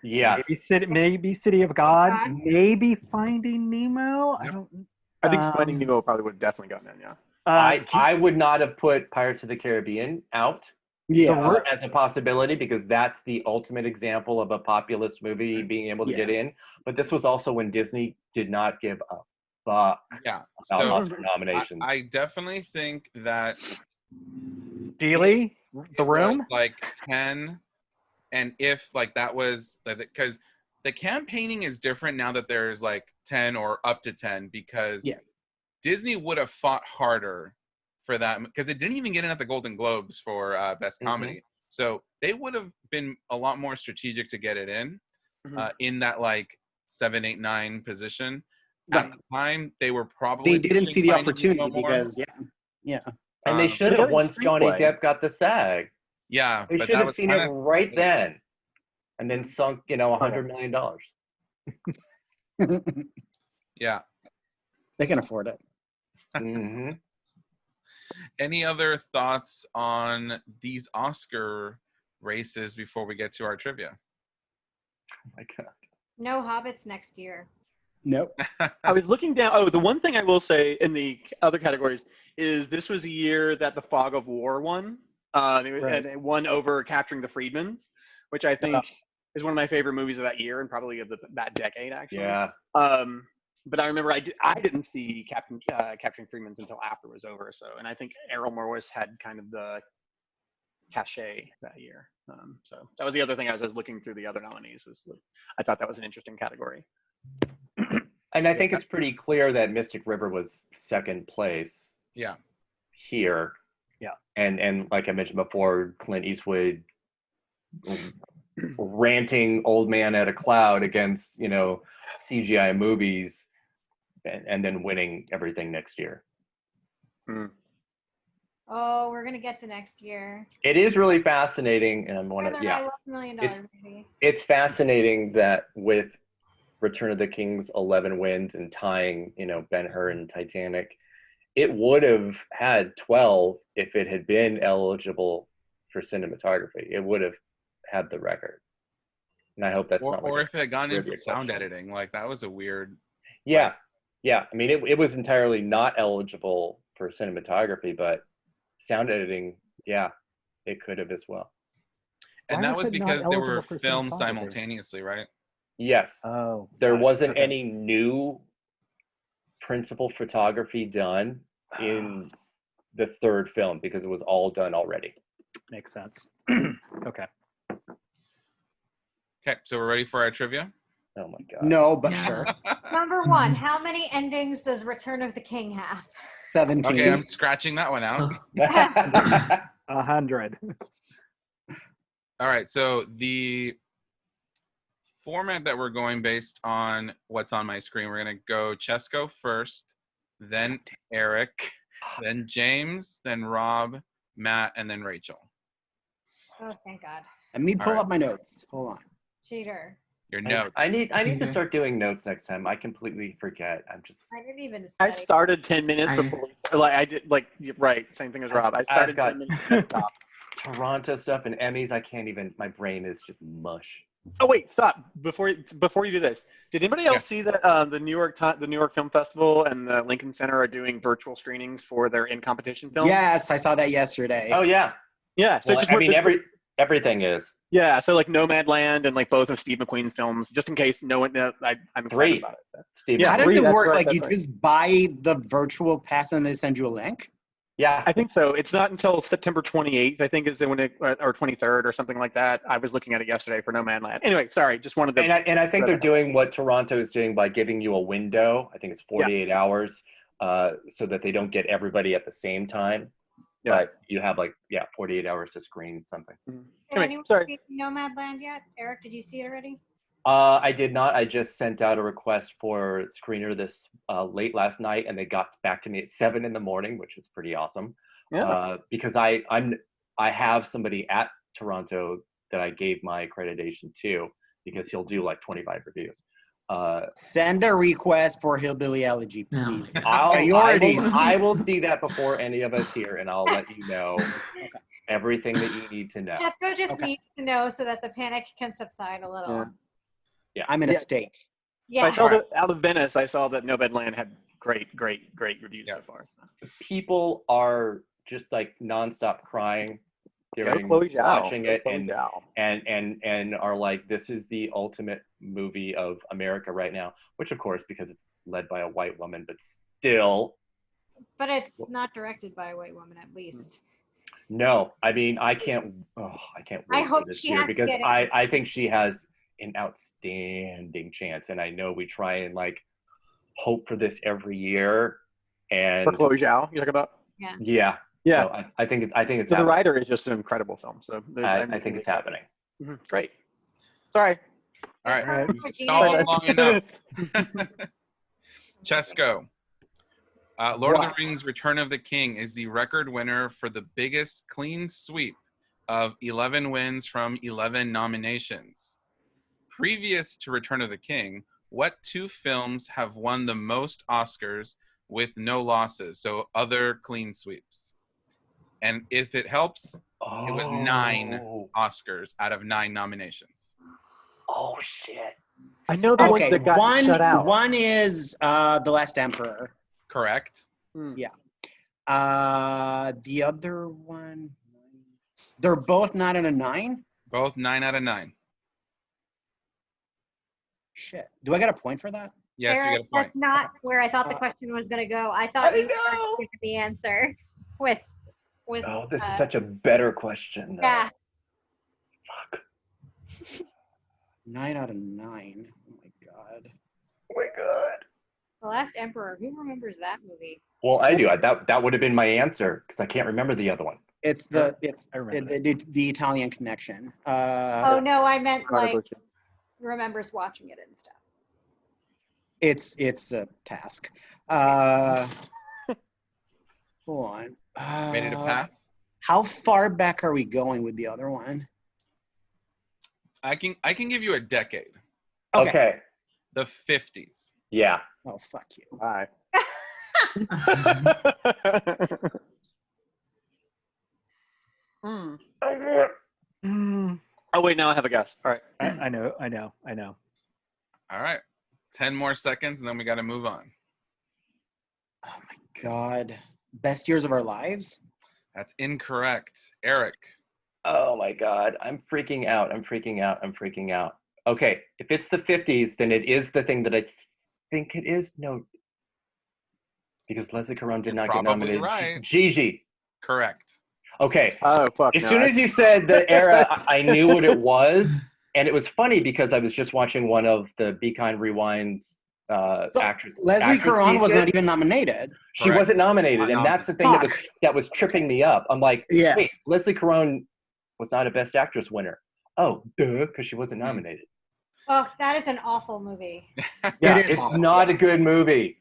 Yes. Maybe City of God. Maybe Finding Nemo. I think Finding Nemo probably would have definitely gotten in. Yeah. I would not have put Pirates of the Caribbean out. As a possibility, because that's the ultimate example of a populist movie being able to get in. But this was also when Disney did not give a fuck Yeah. about So Oscar nominations. I definitely think that Geely, The it Room. was like 10, and if like that was because the campaigning is different now that there's like 10 or up to 10, because Disney would have fought harder for that, because it didn't even get in at the Golden Globes for Best Comedy. So they would have been a lot more strategic to get it in that like 7, 8, 9 position. At the time, they were probably they didn't see the finding it a little opportunity more. because And they should have once Johnny Depp got the SAG. Yeah, They but should that have was seen it right then, and then sunk, $100 million. Yeah. They can afford it. Any other thoughts on these Oscar races before we get to our trivia? Oh my God. No Hobbits next year. Nope. I was looking down. Oh, the one thing I will say in the other categories is this was a year that The Fog of War won. And it won over Capturing the Freedmans, which I think is one of my favorite movies of that year and probably of that decade, actually. Yeah. But I remember I didn't see Capturing Freedmans until after it was over. So, and I think Errol Morris had kind of the cachet that year. So that was the other thing as I was looking through the other nominees. I thought that was an interesting category. And I think it's pretty clear that Mystic River was second place. Yeah. Here. Yeah. And like I mentioned before, Clint Eastwood ranting old man at a cloud against, CGI movies and then winning everything next year. Oh, we're gonna get to next year. It is really fascinating, and I love $1 million movie. It's fascinating that with Return of the King's 11 wins and tying, Ben-Hur and Titanic, it would have had 12 if it had been eligible for cinematography. It would have had the record. And I hope that's not. Or if it had gone in for sound editing, like that was a weird. Yeah, yeah. I mean, it was entirely not eligible for cinematography, but sound editing, yeah, it could have as well. And that was because they were filmed simultaneously, right? Yes. Oh. There wasn't any new principal photography done in the third film because it was all done already. Makes sense. Okay. Okay, so we're ready for our trivia? Oh my God. No, but sure. Number 1, how many endings does Return of the King have? 17. Okay, I'm scratching that one out. 100. All right, so the format that we're going based on what's on my screen, we're going to go Cesco first, then Erik, then James, then Rob, Matt, and then Rachel. Oh, thank God. Let me pull up my notes. Hold on. Cheater. Your notes. I need to start doing notes next time. I completely forget. I didn't even study. I started 10 minutes before I did, right, same thing as Rob. I started 10 minutes and stopped. Toronto stuff and Emmys, I can't even, my brain is just mush. Oh wait, stop! Before you do this, did anybody else see that the New York Film Festival and the Lincoln Center are doing virtual screenings for their in competition films? Yes, I saw that yesterday. Oh yeah, yeah. So well, everything is. Yeah, so like Nomadland and like both of Steve McQueen's films, just in case no one. I'm excited about it. How does it work? Like you just buy the virtual pass and they send you a link? Yeah, I think so. It's not until September 28th, I think, is when or 23rd or something like that. I was looking at it yesterday for Nomadland. Anyway, sorry, just wanted to. And I think they're doing what Toronto is doing by giving you a window. I think it's 48 hours, so that they don't get everybody at the same time. Yeah. But you have 48 hours to screen something. Mm-hmm. Did anyone see Nomadland yet? Erik, did you see it already? I did not. I just sent out a request for screener this late last night, and they got back to me at 7 a.m, which is pretty awesome. Yeah. Because I have somebody at Toronto that I gave my accreditation to because he'll do like 25 reviews. Send a request for Hillbilly Elegy, please. I will see that before any of us here, and I'll let you know everything that you need to know. Cesco just needs to know so that the panic can subside a little. Yeah. I'm in a state. Yeah. I saw that out of Venice. I saw that Nomadland had great reviews so far. People are just like nonstop crying during Chloe Zhao. watching it Chloe Zhao. and are like, this is the ultimate movie of America right now, which of course, because it's led by a white woman, but still. But it's not directed by a white woman, at least. No, I mean, I can't wait I hope for this she year has to because get it. I think she has an outstanding chance, and I know we try and like hope for this every year. And For Chloe Zhao, you're talking about? Yeah. Yeah. So I think it's. So The Rider is just an incredible film. So I think it's happening. Mm-hmm. Great. Sorry. All right. Right. We've stalled long enough. Cesco. Lord of the Rings Return of the King is the record winner for the biggest clean sweep of 11 wins from 11 nominations. Previous to Return of the King, what two films have won the most Oscars with no losses? So other clean sweeps. And if it helps, it was 9 Oscars out of 9 nominations. Oh shit! I know the ones that got shut out. One is The Last Emperor. Correct. Yeah. The other one, they're both 9 out of 9? Both 9 out of 9. Shit. Do I get a point for that? Yes, Erik, you get a point. that's not where I thought the question was going to go. I thought you were giving the answer with. Oh, this is such a better question, though. Yeah. Fuck. 9 out of 9. Oh my god. Oh my god. The Last Emperor. Who remembers that movie? Well, I do. That would have been my answer because I can't remember the other one. It's the Italian Connection. Oh no, I meant like remembers watching it and stuff. It's a task. Hold on. Ready to pass? How far back are we going with the other one? I can give you a decade. Okay. The 50s. Yeah. Oh, fuck you. Bye. Oh wait, now I have a guess. All right. I know. All right. 10 more seconds, and then we got to move on. Oh my god. Best Years of Our Lives? That's incorrect. Erik. Oh my god. I'm freaking out. Okay. If it's the 50s, then it is the thing that I think it is. No. Because Leslie Caron did not get nominated. Right. Gigi. Correct. Okay. Oh, fuck. As soon as you said the era, I knew what it was. And it was funny because I was just watching one of the Be Kind Rewinds actors. Leslie Caron was not even nominated. She wasn't nominated, and that's the thing that was tripping me up. I'm like, wait, Leslie Caron was not a Best Actress winner. Oh, duh, because she wasn't nominated. Oh, that is an awful movie. Yeah, it's not a good movie.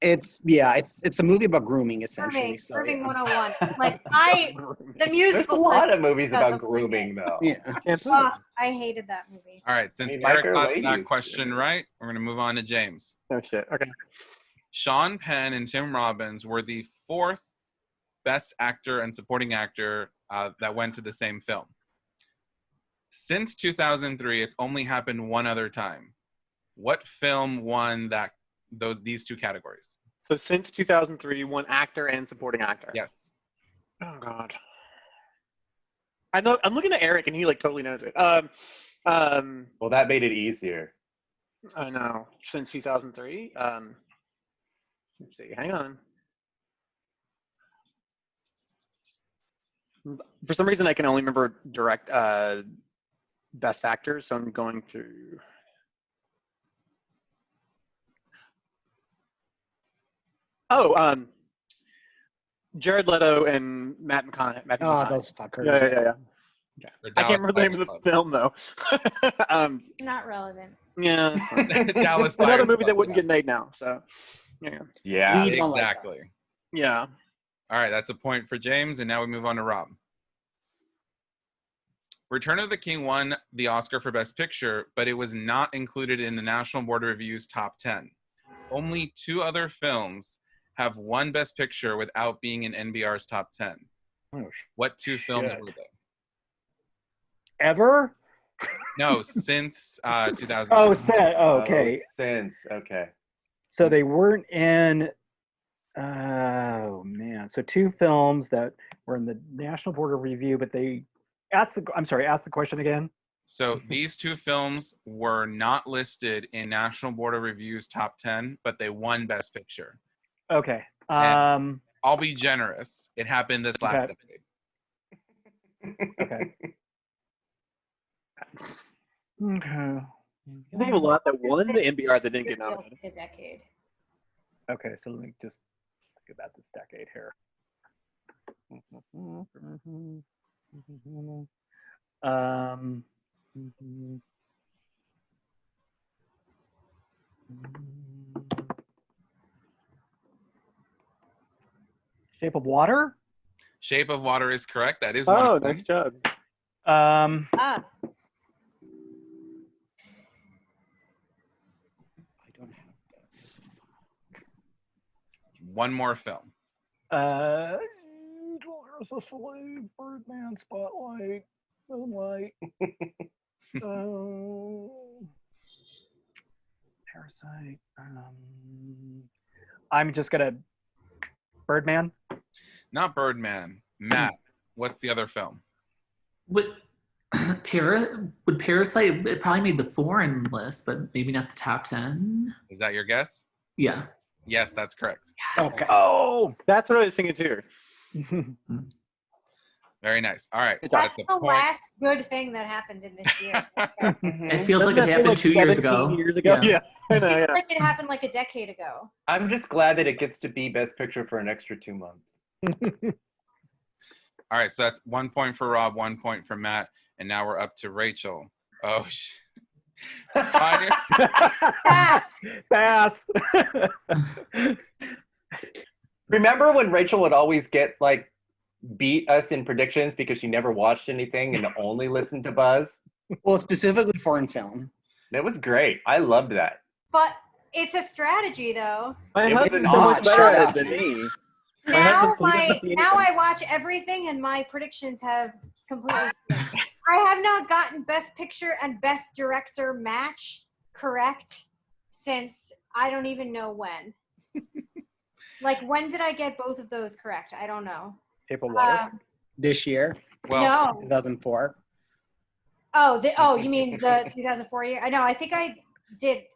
It's a movie about grooming, essentially. Grooming 101. Like the musical. There's a lot of movies about grooming, though. Yeah. Oh, I hated that movie. All right, since Erik got that question right, we're going to move on to James. Oh, shit. Okay. Sean Penn and Tim Robbins were the 4th Best Actor and Supporting Actor that went to the same film. Since 2003, it's only happened one other time. What film won these 2 categories? So since 2003, one actor and supporting actor. Yes. Oh god. I know. I'm looking at Erik, and he like totally knows it. Well, that made it easier. I know. Since 2003. Let's see. Hang on. For some reason, I can only remember direct best actors, so I'm going to. Oh, Jared Leto and Matt McConaughey. Oh, those fuckers. Yeah. Okay. I can't remember the name of the film though. Not relevant. Yeah. Dallas Another movie that wouldn't get made now. So. Yeah. Exactly. Yeah. All right, that's a point for James, and now we move on to Rob. Return of the King won the Oscar for Best Picture, but it was not included in the National Board of Review's top 10. Only 2 other films have won Best Picture without being in NBR's top 10. Oh, what 2 films were they? Ever? No, since 2000. Oh, okay. Since, okay. So they weren't in Oh man! So 2 films that were in the National Board of Review, but they ask the question again. So these 2 films were not listed in National Board of Review's top 10, but they won Best Picture. Okay. And I'll be generous. It happened this last decade. Okay. Okay. I think a lot that won the NBR that didn't get nominated. A decade. Okay, so let me just think about this decade here. Shape of Water? Shape of Water is correct. That is one. Oh, nice job. Ah. Ah. I don't have this. One more film. There's a Slave, Birdman, Spotlight, Moonlight. Parasite. I'm just gonna Birdman. Not Birdman. Matt, what's the other film? Would Parasite? It probably made the foreign list, but maybe not the top 10. Is that your guess? Yeah. Yes, that's correct. Okay. Oh, that's what I was thinking too. Very nice. All right. That's the last good thing that happened in this year. It feels like it happened 2 years ago. Yeah, I know, yeah. Like it happened like a decade ago. I'm just glad that it gets to be Best Picture for an extra 2 months. All right, so that's 1 point for Rob, 1 point for Matt, and now we're up to Rachel. Oh, shit. Pass. Remember when Rachel would always get like beat us in predictions because she never watched anything and only listened to Buzz? Well, specifically foreign film. That was great. I loved that. But it's a strategy, though. My It was husband's an so much odd better at shut it than me. Now My husband can now I watch everything, and my predictions have completely changed. I have not gotten Best Picture and Best Director match correct since I don't even know when. Like, when did I get both of those correct? I don't know. Shape of Water. This year, Well, No. 2004. Oh, you mean the 2004 year? I know. I think I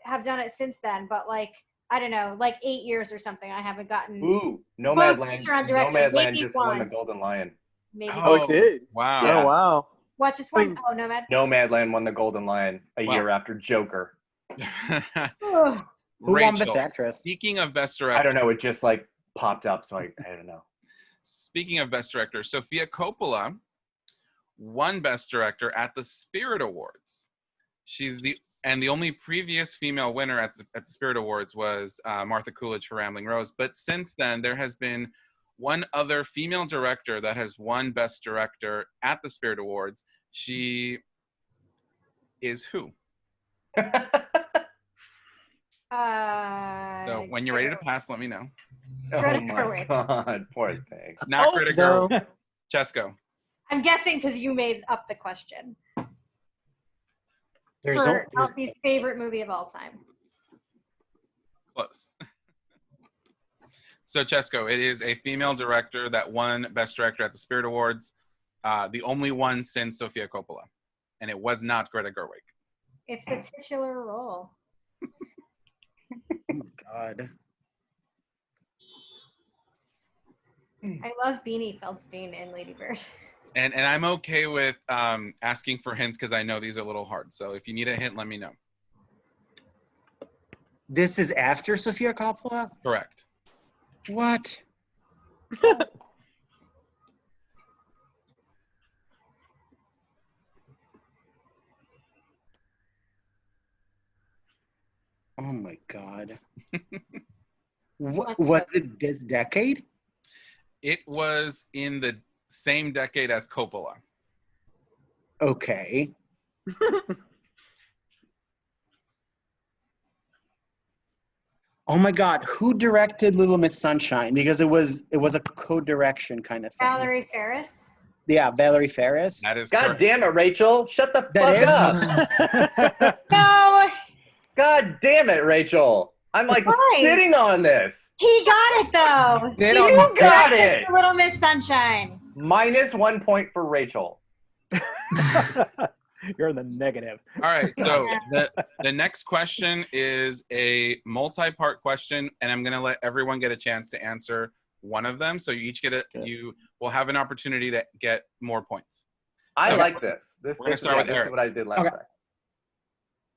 have done it since then, but like, I don't know, like 8 years or something. I haven't gotten. Ooh, Both Nomadland. picture on director, Nomadland maybe just won the one. Golden Lion. Maybe. Oh, it did? Wow. Yeah. Oh, wow. What, just one? Oh, Nomad. Nomadland won the Golden Lion a Wow. year after Joker. Ugh. Who won Best Rachel, Actress? speaking of Best Director. I don't know. It just like popped up, so I don't know. Speaking of Best Director, Sofia Coppola won Best Director at the Spirit Awards. She's the only previous female winner at the Spirit Awards was Martha Coolidge for Rambling Rose. But since then, there has been one other female director that has won Best Director at the Spirit Awards. She is who? So when you're ready to pass, let me know. Greta Oh my Gerwig. God, poor thing. Not Greta Gerwig. No. Cesco. I'm guessing because you made up the question. There's For Alfie's favorite movie of all time. Close. So Cesco, it is a female director that won Best Director at the Spirit Awards, the only one since Sofia Coppola, and it was not Greta Gerwig. It's the titular role. Oh my God. I love Beanie Feldstein in Lady Bird. And I'm okay with asking for hints because I know these are a little hard. So if you need a hint, let me know. This is after Sofia Coppola? Correct. What? Oh my God. Was it this decade? It was in the same decade as Coppola. Okay. Oh my God, who directed Little Miss Sunshine? Because it was a co-direction kind of thing. Valerie Ferris. Yeah, Valerie Ferris. That is God correct. damn it, Rachel! Shut the That fuck is? up! No! God damn it, Rachel! I'm like Right. sitting on this. He got it though. They You don't- got it. Little Miss Sunshine. Minus 1 point for Rachel. You're in the negative. All right, so the next question is a multi-part question, and I'm going to let everyone get a chance to answer one of them. So you each you will have an opportunity to get more points. I Okay. like this. We're gonna start with this Erik. is what I did last Okay. time.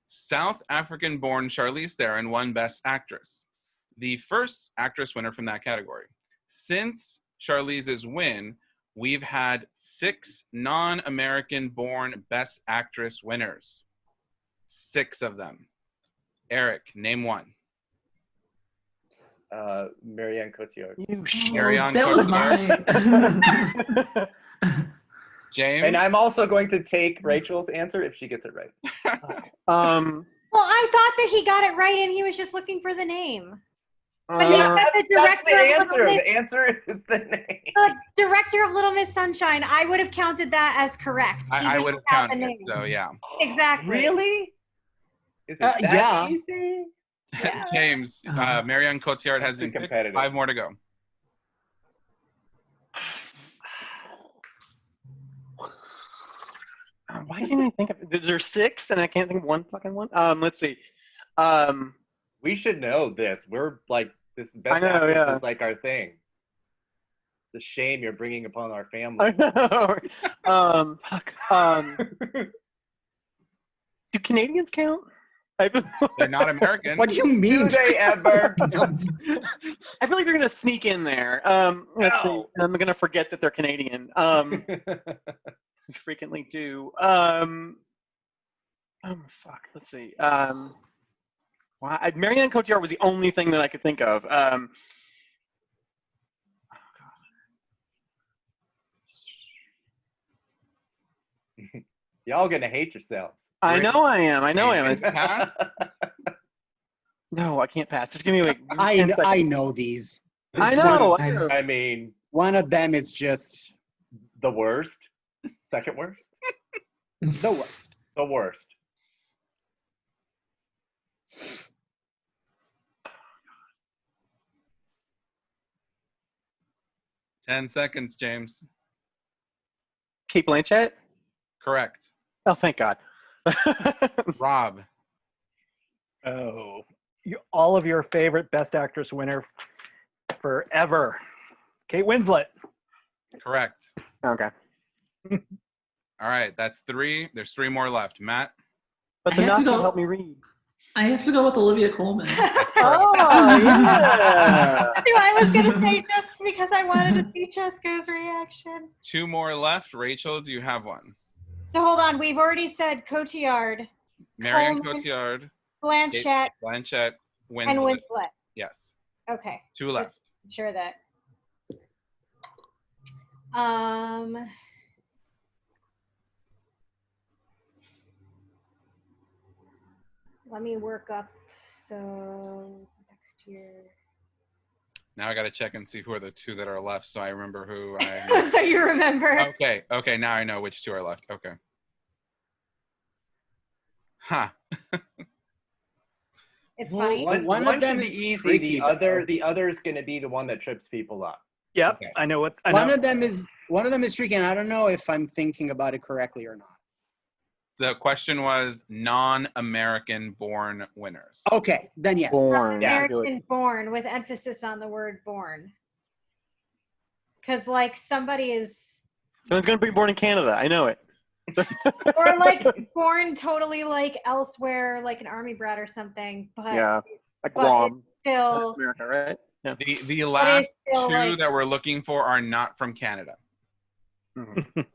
South African-born Charlize Theron won Best Actress, the first actress winner from that category. Since Charlize's win, we've had 6 non-American-born Best Actress winners. 6 of them. Erik, name one. Marianne Cotillard. You Marianne That was Cotillard. mine. James? And I'm also going to take Rachel's answer if she gets it right. Well, I thought that he got it right and he was just looking for the name. But he Uh, said the That's the director of Little answer. Miss, The answer is the name. the director of Little Miss Sunshine. I would have counted that as correct. I even would have without the counted it, name. so yeah. Exactly. Really? Is it that yeah. easy? Yeah. James, Marianne Cotillard has Too been picked. competitive. 5 more to go. Why can't I think of it? There's 6 and I can't think of one fucking one. Let's see. We should know this. We're like, this best I know, actress yeah. is like our thing. The shame you're bringing upon our I family. know. Fuck. Do Canadians count? They're not American. What do you mean? Do they ever? I feel like they're gonna sneak in there. Let's see. No. I'm gonna forget that they're Canadian. We frequently do. Oh fuck. Let's see. Marianne Cotillard was the only thing that I could think of. Y'all gonna hate yourselves. I know I am. I know I am. Pass? No, I can't pass. Just give me like. I know these. I know. I mean, One of them is just the worst. Second worst. the worst. The worst. Ten seconds, James. Kate Blanchett. Correct. Oh, thank God. Rob. Oh, all of your favorite Best Actress winner forever, Kate Winslet. Correct. Okay. All right, that's 3. There's 3 more left. Matt. But I the have to Nazi go- helped me read. I have to go with Olivia Colman. Oh, yeah. That's who I was gonna say just because I wanted to see Cesco's reaction. 2 more left. Rachel, do you have one? So hold on, we've already said Cotillard, Marianne Coleman, Cotillard, Blanchett, Blanchett, Winslet. and Winslet. Yes. Okay. 2 left. Just sure that. Let me work up. So next year. Now I got to check and see who are the 2 that are left so I remember who I... So you remember. Okay, now I know which 2 are left. Okay. Huh. It's Well, funny. One of them should be is easy. tricky, The other is going to be the one that trips people up. Yep, Okay. I know what. I One know. of them is tricky, and I don't know if I'm thinking about it correctly or not. The question was non-American born winners. Okay, then yes. Born. Yeah. American born with emphasis on the word born. Because like somebody is, Someone's gonna be born in Canada. I know it. or like born totally like elsewhere, like an army brat or something. But Yeah, like but Guam, it's still, America, right? Yeah. The last still 2 like- that we're looking for are not from Canada. Mhm.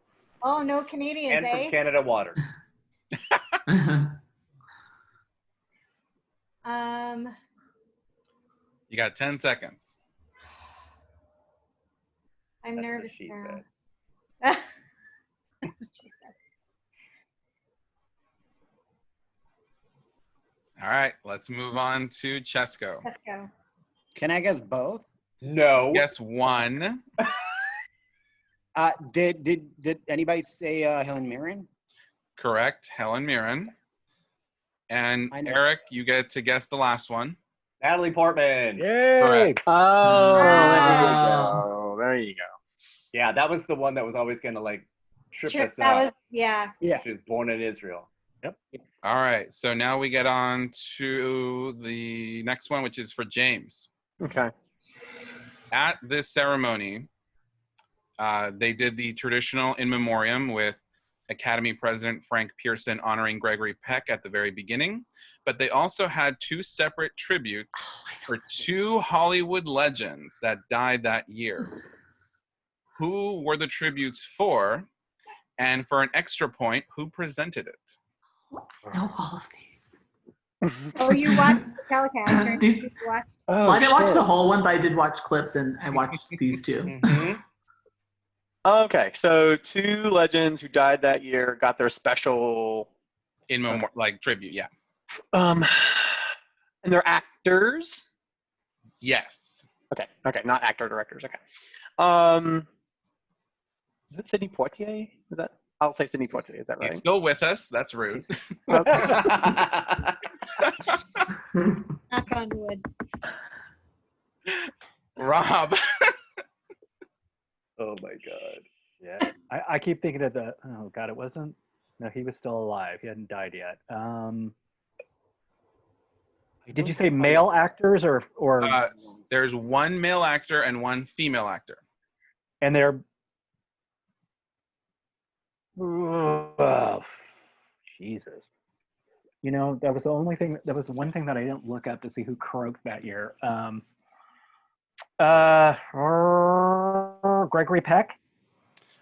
oh no Canadians, And eh? from Canada Water. You got 10 seconds. I'm That's what nervous she now. said. That's what she said. All right, let's move on to Cesco. Let's go. Can I guess both? No. Guess 1. Did anybody say Helen Mirren? Correct, Helen Mirren. And I know. Erik, you get to guess the last one. Natalie Portman. Yay! Correct. Oh, there you Wow. go. There you go. Yeah, that was the one that was always gonna like trip us That up. was, yeah. Yeah. She was born in Israel. All right. So now we get on to the next one, which is for James. Okay. At this ceremony, they did the traditional in memoriam with Academy President Frank Pearson honoring Gregory Peck at the very beginning, but they also had two separate tributes for two Hollywood legends that died that year. Who were the tributes for? And for an extra point, who presented it? I know all of these. Oh, you watched the telecast, right? These- You watched? Oh, Well, I didn't watch shit. the whole one, but I did watch clips, and I watched these two. Mhm. Okay, so two legends who died that year got their special, In like tribute, yeah. and they're actors. Yes. Okay, not actor directors. Okay. Is it Sidney Poitier? Is that? I'll say Sidney Poitier. Is that He's right? still with us. That's rude. Knock on wood. Rob. Oh my god. Yeah. I keep thinking of the. Oh god, it wasn't. No, he was still alive. He hadn't died yet. Did you say male actors or There's one male actor and one female actor. and they're oh, Jesus. You know, that was the only thing. That was the one thing that I didn't look up to see who croaked that year. Gregory Peck.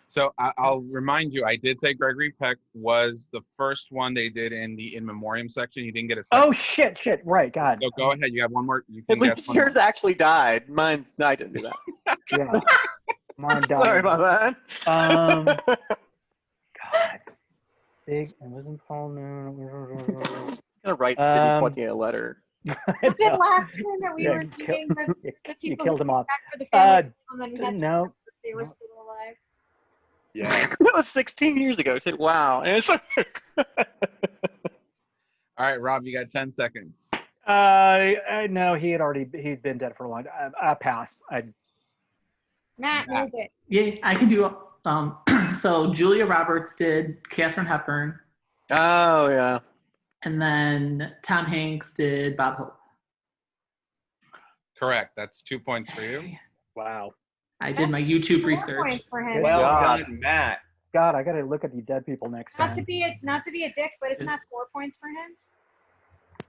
So I'll remind you, I did say Gregory Peck was the first one they did in the in memoriam section. You didn't get a second. Oh shit! Right, God. So go ahead. You have one more. You At can least guess one yours more. actually died. Mine, no, I didn't do that. Yeah. Mine died. Sorry about that. God. Big. I wasn't Paul. No. I'm gonna write Sidney Poitier a letter. Was it last year that we Yeah, were meeting the You people killed who him came off. back for the family and then we had to No. remember that they were still alive? Yeah. That was 16 years ago too. Wow. And it's All right, Rob, you got 10 seconds. No, he'd been dead for a long time. I passed. Matt knows it. Yeah, I can do. So Julia Roberts did Katharine Hepburn, Oh yeah. and then Tom Hanks did Bob Hope. Correct. That's 2 points for you. Wow. I did my YouTube 4 research. points for him. Well God. done, Matt. God, I gotta look at the dead people next Not to time. be a dick, but isn't that 4 points for him?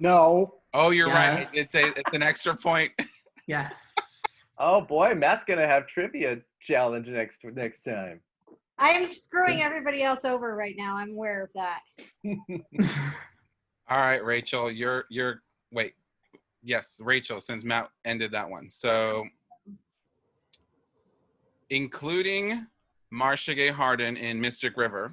No. Oh, you're right. Yes. It's an extra point. Yes. Oh boy, Matt's gonna have trivia challenge next time. I am screwing everybody else over right now. I'm aware of that. All right, Rachel, you're wait. Yes, Rachel, since Matt ended that one. So including Marcia Gay Harden in Mystic River,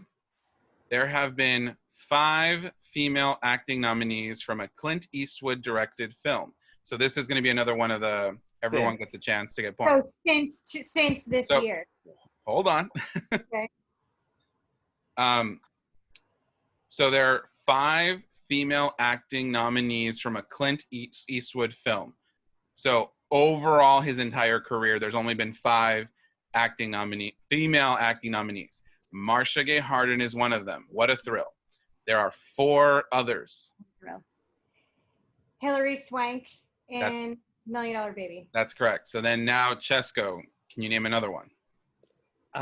there have been 5 female acting nominees from a Clint Eastwood directed film. So this is going to be another one of the everyone gets a chance to get points. So since this So- year. Hold on. Okay. So there are 5 female acting nominees from a Clint Eastwood film. So overall, his entire career, there's only been 5 female acting nominees. Marcia Gay Harden is one of them. What a thrill. There are 4 others. Hilary Swank and $1 Million Baby. That's correct. So then now, Cesco, can you name another one? Kathy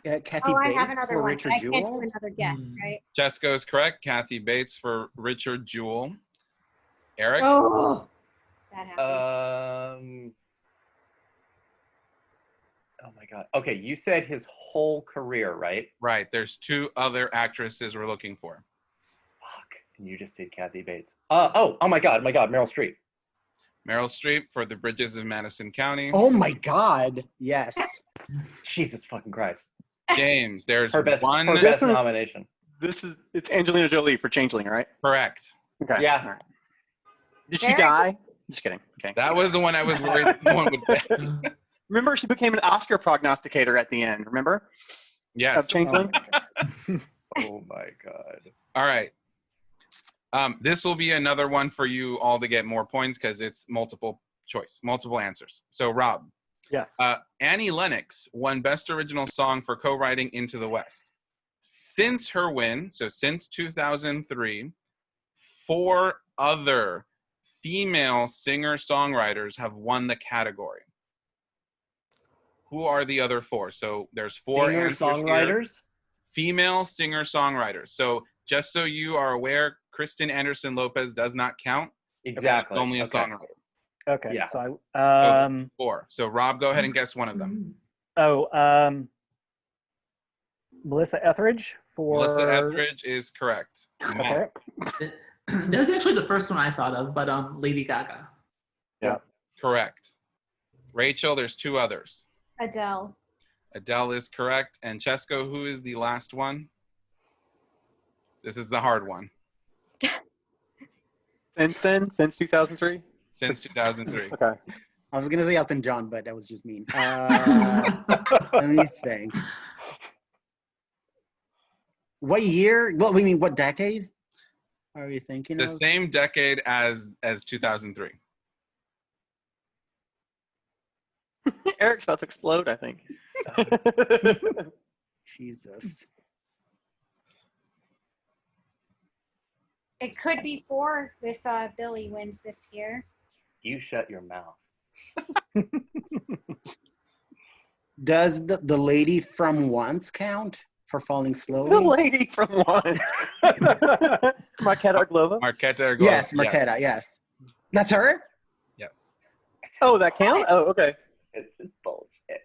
I Bates have another for one. Richard I can't do Jewell. another guess, right? Cesco is correct. Kathy Bates for Richard Jewell. Erik? Oh, that happened. Oh my god. Okay, you said his whole career, right? Right. There's 2 other actresses we're looking for. Fuck. And you just did Kathy Bates. Oh my god, Meryl Streep. Meryl Streep for The Bridges of Madison County. Oh my God! Yes. Jesus fucking Christ. James, there's Her best This one- nomination. It's Angelina Jolie for Changeling, right? correct. Okay. Yeah. All right. Did she Very die? Just kidding. Okay. That was the one I was worried no one would bet. Remember, she became an Oscar prognosticator at the end. Remember? Of Yes. Changeling. Oh my god. All right. This will be another one for you all to get more points because it's multiple choice, multiple answers. So, Rob. Yes. Annie Lennox won Best Original Song for co-writing Into the West. Since her win, so since 2003, 4 other female singer-songwriters have won the category. Who are the other 4? So there's 4 Singer-songwriters? Female singer-songwriters. So just so you are aware, Kristen Anderson Lopez does not count. Exactly. Only a songwriter. Okay. Yeah. So 4. So Rob, go ahead and guess one of them. Melissa Etheridge for. Melissa Etheridge is correct. Okay. That was actually the first one I thought of, but Lady Gaga. Yeah. Correct. Rachel, there's 2 others. Adele. Adele is correct. And Cesco, who is the last one? This is the hard one. Since then? Since 2003? Since 2003. Okay. I was gonna say Elton John, but that was just mean. Let me think. What year? What we mean? What decade are you thinking The of? same decade as 2003. Eric's about to explode, I think. Jesus. It could be 4 if Billy wins this year. You shut your mouth. Does the lady from Once count for Falling The Slowly? lady from Once. Marketa Arglova? Marketa Arglova. Yes, Marketa. Yes, that's her. Yes. Oh, that count? Oh, okay. It's just bullshit.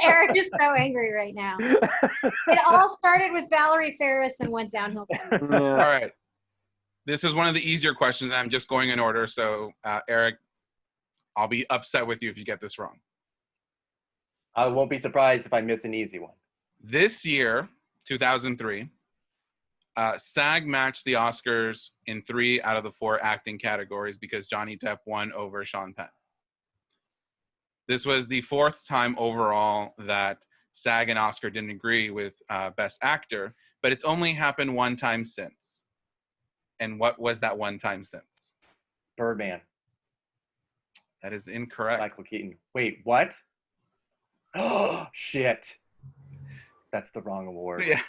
Erik is so angry right now. It all started with Valerie Ferris and went downhill. All right. This is one of the easier questions. I'm just going in order. So, Erik, I'll be upset with you if you get this wrong. I won't be surprised if I miss an easy one. This year, 2003, SAG matched the Oscars in 3 out of the 4 acting categories because Johnny Depp won over Sean Penn. This was the 4th time overall that SAG and Oscar didn't agree with Best Actor, but it's only happened 1 time since. And what was that 1 time since? Birdman. That is incorrect. Michael Keaton. Wait, what? Oh, shit. That's the wrong award. Yes.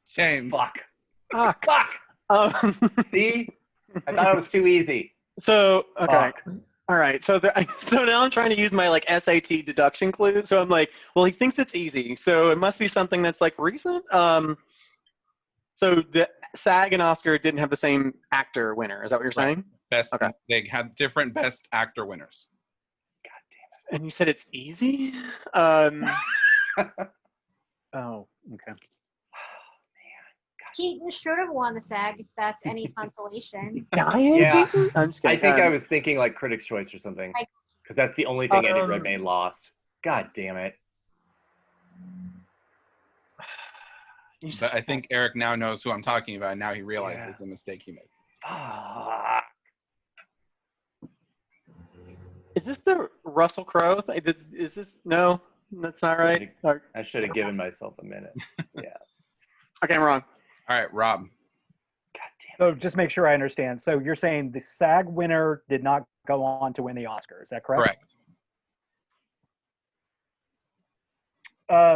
James. Fuck. Fuck. See? I thought it was too easy. So, okay. Fuck. All right. So so now I'm trying to use my like SAT deduction clue. So I'm like, well, he thinks it's easy. So it must be something that's like recent. So the SAG and Oscar didn't have the same actor winner. Is that what you're saying? Best. Okay. They had different Best Actor winners. God damn And you said it's easy? Oh, okay. Keaton should have won the SAG if that's any consolation. Diane Yeah. Keaton? I'm just I kidding. think I was thinking like Critics' Choice or something. Because that's the only thing Eddie Redmayne lost. God damn it. But I think Erik now knows who I'm talking about, and now he realizes the mistake he made. Fuck. Is this the Russell Crowe? Is this? No, that's not right. I should have given myself a minute. Yeah. Okay, I'm wrong. All right, Rob. God damn So just make sure I understand. So you're saying the SAG winner did not go on to win the Oscar. Is that correct? Correct.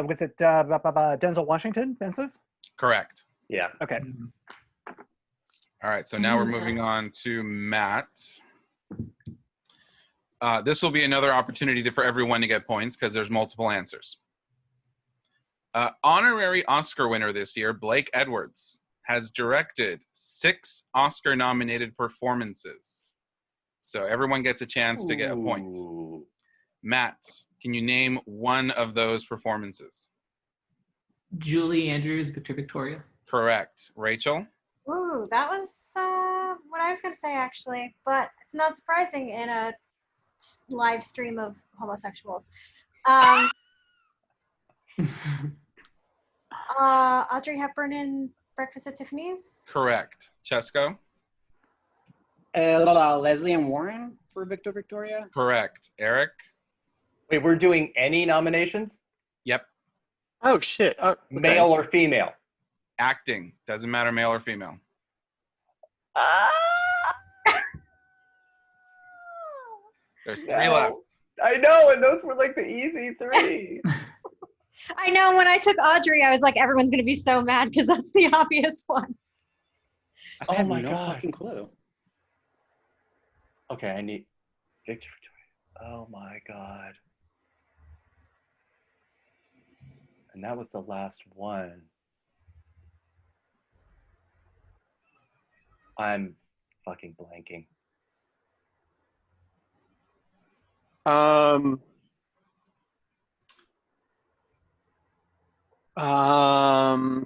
Was it Denzel Washington, Fences? Correct. it. Yeah. Okay. All right, so now we're moving on to Matt. This will be another opportunity for everyone to get points because there's multiple answers. Honorary Oscar winner this year, Blake Edwards, has directed 6 Oscar-nominated performances. So everyone gets a chance to get a point. Ooh. Matt, can you name one of those performances? Julie Andrews, Victor Victoria. Correct. Rachel? Ooh, that was what I was going to say, actually. But it's not surprising in a live stream of homosexuals. Audrey Hepburn in Breakfast at Tiffany's. Correct. Cesco? Leslie and Warren for Victor Victoria. Correct. Erik? Wait, we're doing any nominations? Yep. Oh shit. Oh, okay. Male or female? Acting. Doesn't matter male or female. There's 3 left. I know, and those were like the easy 3. I know when I took Audrey, I was like, everyone's going to be so mad because that's the obvious one. I have my no God. fucking clue. Okay, I need Victor. Oh my God. And that was the last one. I'm fucking blanking.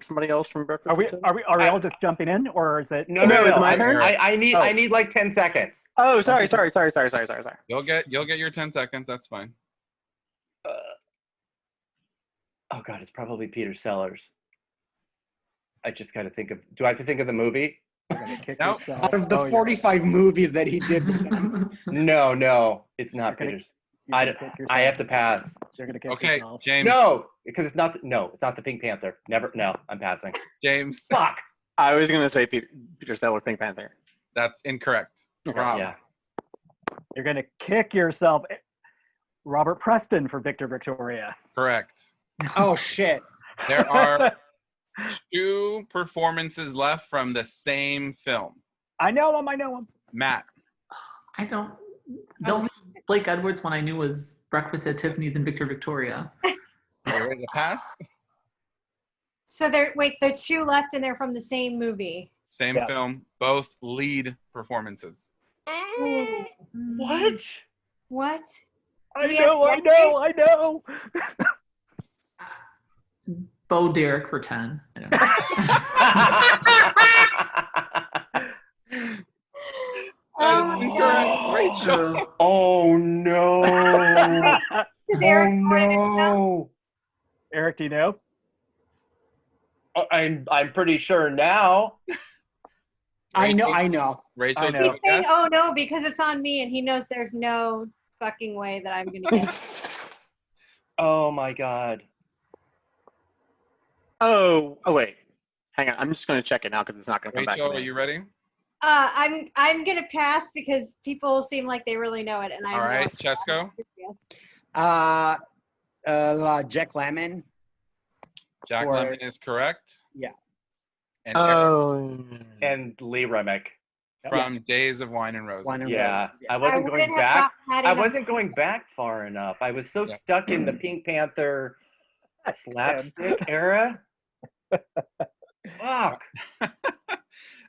Somebody else from Breakfast. Are we all just jumping in, or is it? No, it's my turn? I need like 10 seconds. Oh, sorry. You'll get your 10 seconds. That's fine. Oh God, it's probably Peter Sellers. I just got to think of. Do I have to think of the movie? No. Out of the 45 movies that he did with them. No, it's not You're gonna- Peter's. I have to pass. You're gonna kick Okay, yourself. James. No, because it's not. No, it's not the Pink Panther. Never. No, I'm passing. James. Fuck. I was gonna say Peter Sellers, Pink Panther. That's incorrect. Okay. Rob. Yeah. You're gonna kick yourself. Robert Preston for Victor Victoria. Correct. Oh shit. There are 2 performances left from the same film. I know him. Matt. I don't. The only Blake Edwards one I knew was Breakfast at Tiffany's and Victor Victoria. Are you ready to pass? So there, wait, the 2 left and they're from the same movie. Same Yeah. film, both lead performances. What? What? I we have know. Bo Derek for 10. I don't know. Oh my God. Rachel. Oh no. Does Eric Oh know it? no. Eric, do you know? I'm pretty sure now. I know. Rachel. I know. He's saying, oh no, because it's on me and he knows there's no fucking way that I'm going to get it. Oh my God. Oh wait. Hang on. I'm just gonna check it now because it's not gonna come back. Rachel, to are me. you ready? I'm going to pass because people seem like they really know it. And All right, Cesco. Yes. Jack Lemmon. Jack Lemmon is correct. Yeah. And Erik And Lee Remick. from Days of Wine and Roses. Wine and Yeah. Roses, yeah. I wasn't going wouldn't have back. gotten that I in a- wasn't going back far enough. I was so stuck in the Pink Panther slapstick era. Fuck.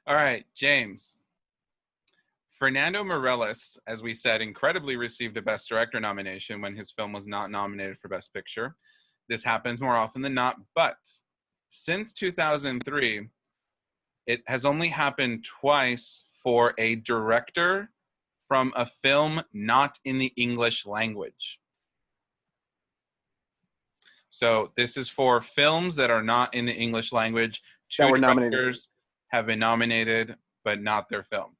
All right, James. Fernando Meirelles, as we said, incredibly received a Best Director nomination when his film was not nominated for Best Picture. This happens more often than not, but since 2003, it has only happened twice for a director from a film not in the English language. So this is for films that are not in the English language. 2 That were directors nominated. have been nominated, but not their film.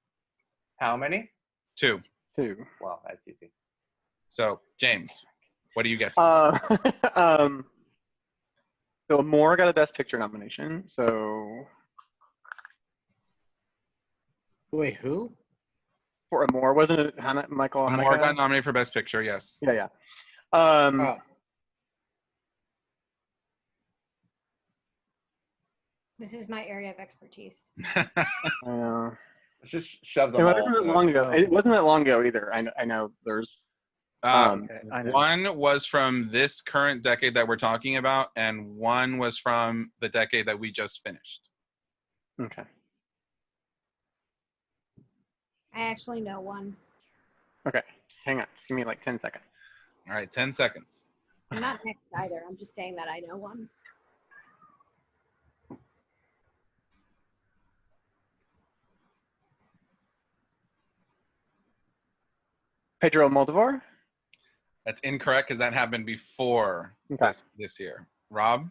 How many? 2. 2. Wow, that's easy. So, James, what are you guessing? So Moore got a Best Picture nomination. So Wait, who? for Moore, wasn't it Michael Haneke? Moore got nominated for Best Picture, yes. Yeah. This is my area of expertise. Let's just shove It them all. wasn't that long ago. It wasn't that long ago either. I know there's. I know. One was from this current decade that we're talking about, and one was from the decade that we just finished. Okay. I actually know one. Okay. Hang on. Just give me like 10 seconds. All right, 10 seconds. I'm not next either. I'm just saying that I know one. Pedro Almodovar. That's incorrect because that happened before Okay. this year. Rob?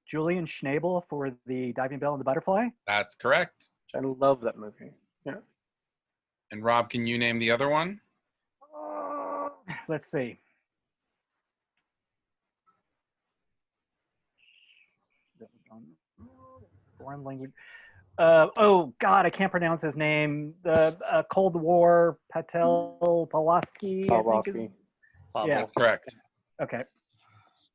Julian Schnabel for The Diving Bell and the Butterfly. That's correct. I love that movie. Yeah. And Rob, can you name the other one? Let's see. Foreign language. Oh God, I can't pronounce his name. The Cold War Pawlowski. I think is. Yeah, That's correct. Okay.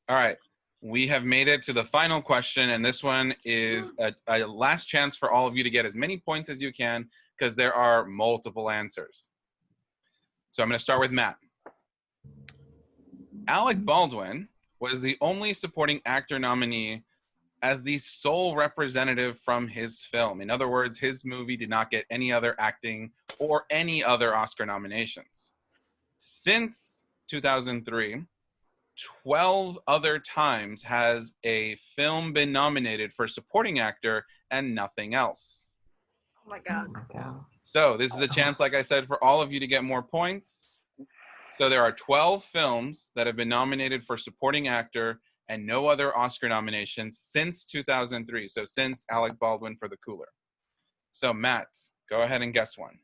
All right. We have made it to the final question, and this one is a last chance for all of you to get as many points as you can because there are multiple answers. So I'm going to start with Matt. Alec Baldwin was the only supporting actor nominee as the sole representative from his film. In other words, his movie did not get any other acting or any other Oscar nominations. Since 2003, 12 other times has a film been nominated for supporting actor and nothing else. Oh my God. Oh my God. So this is a chance, like I said, for all of you to get more points. So there are 12 films that have been nominated for supporting actor and no other Oscar nominations since 2003. So since Alec Baldwin for The Cooler. So Matt, go ahead and guess one.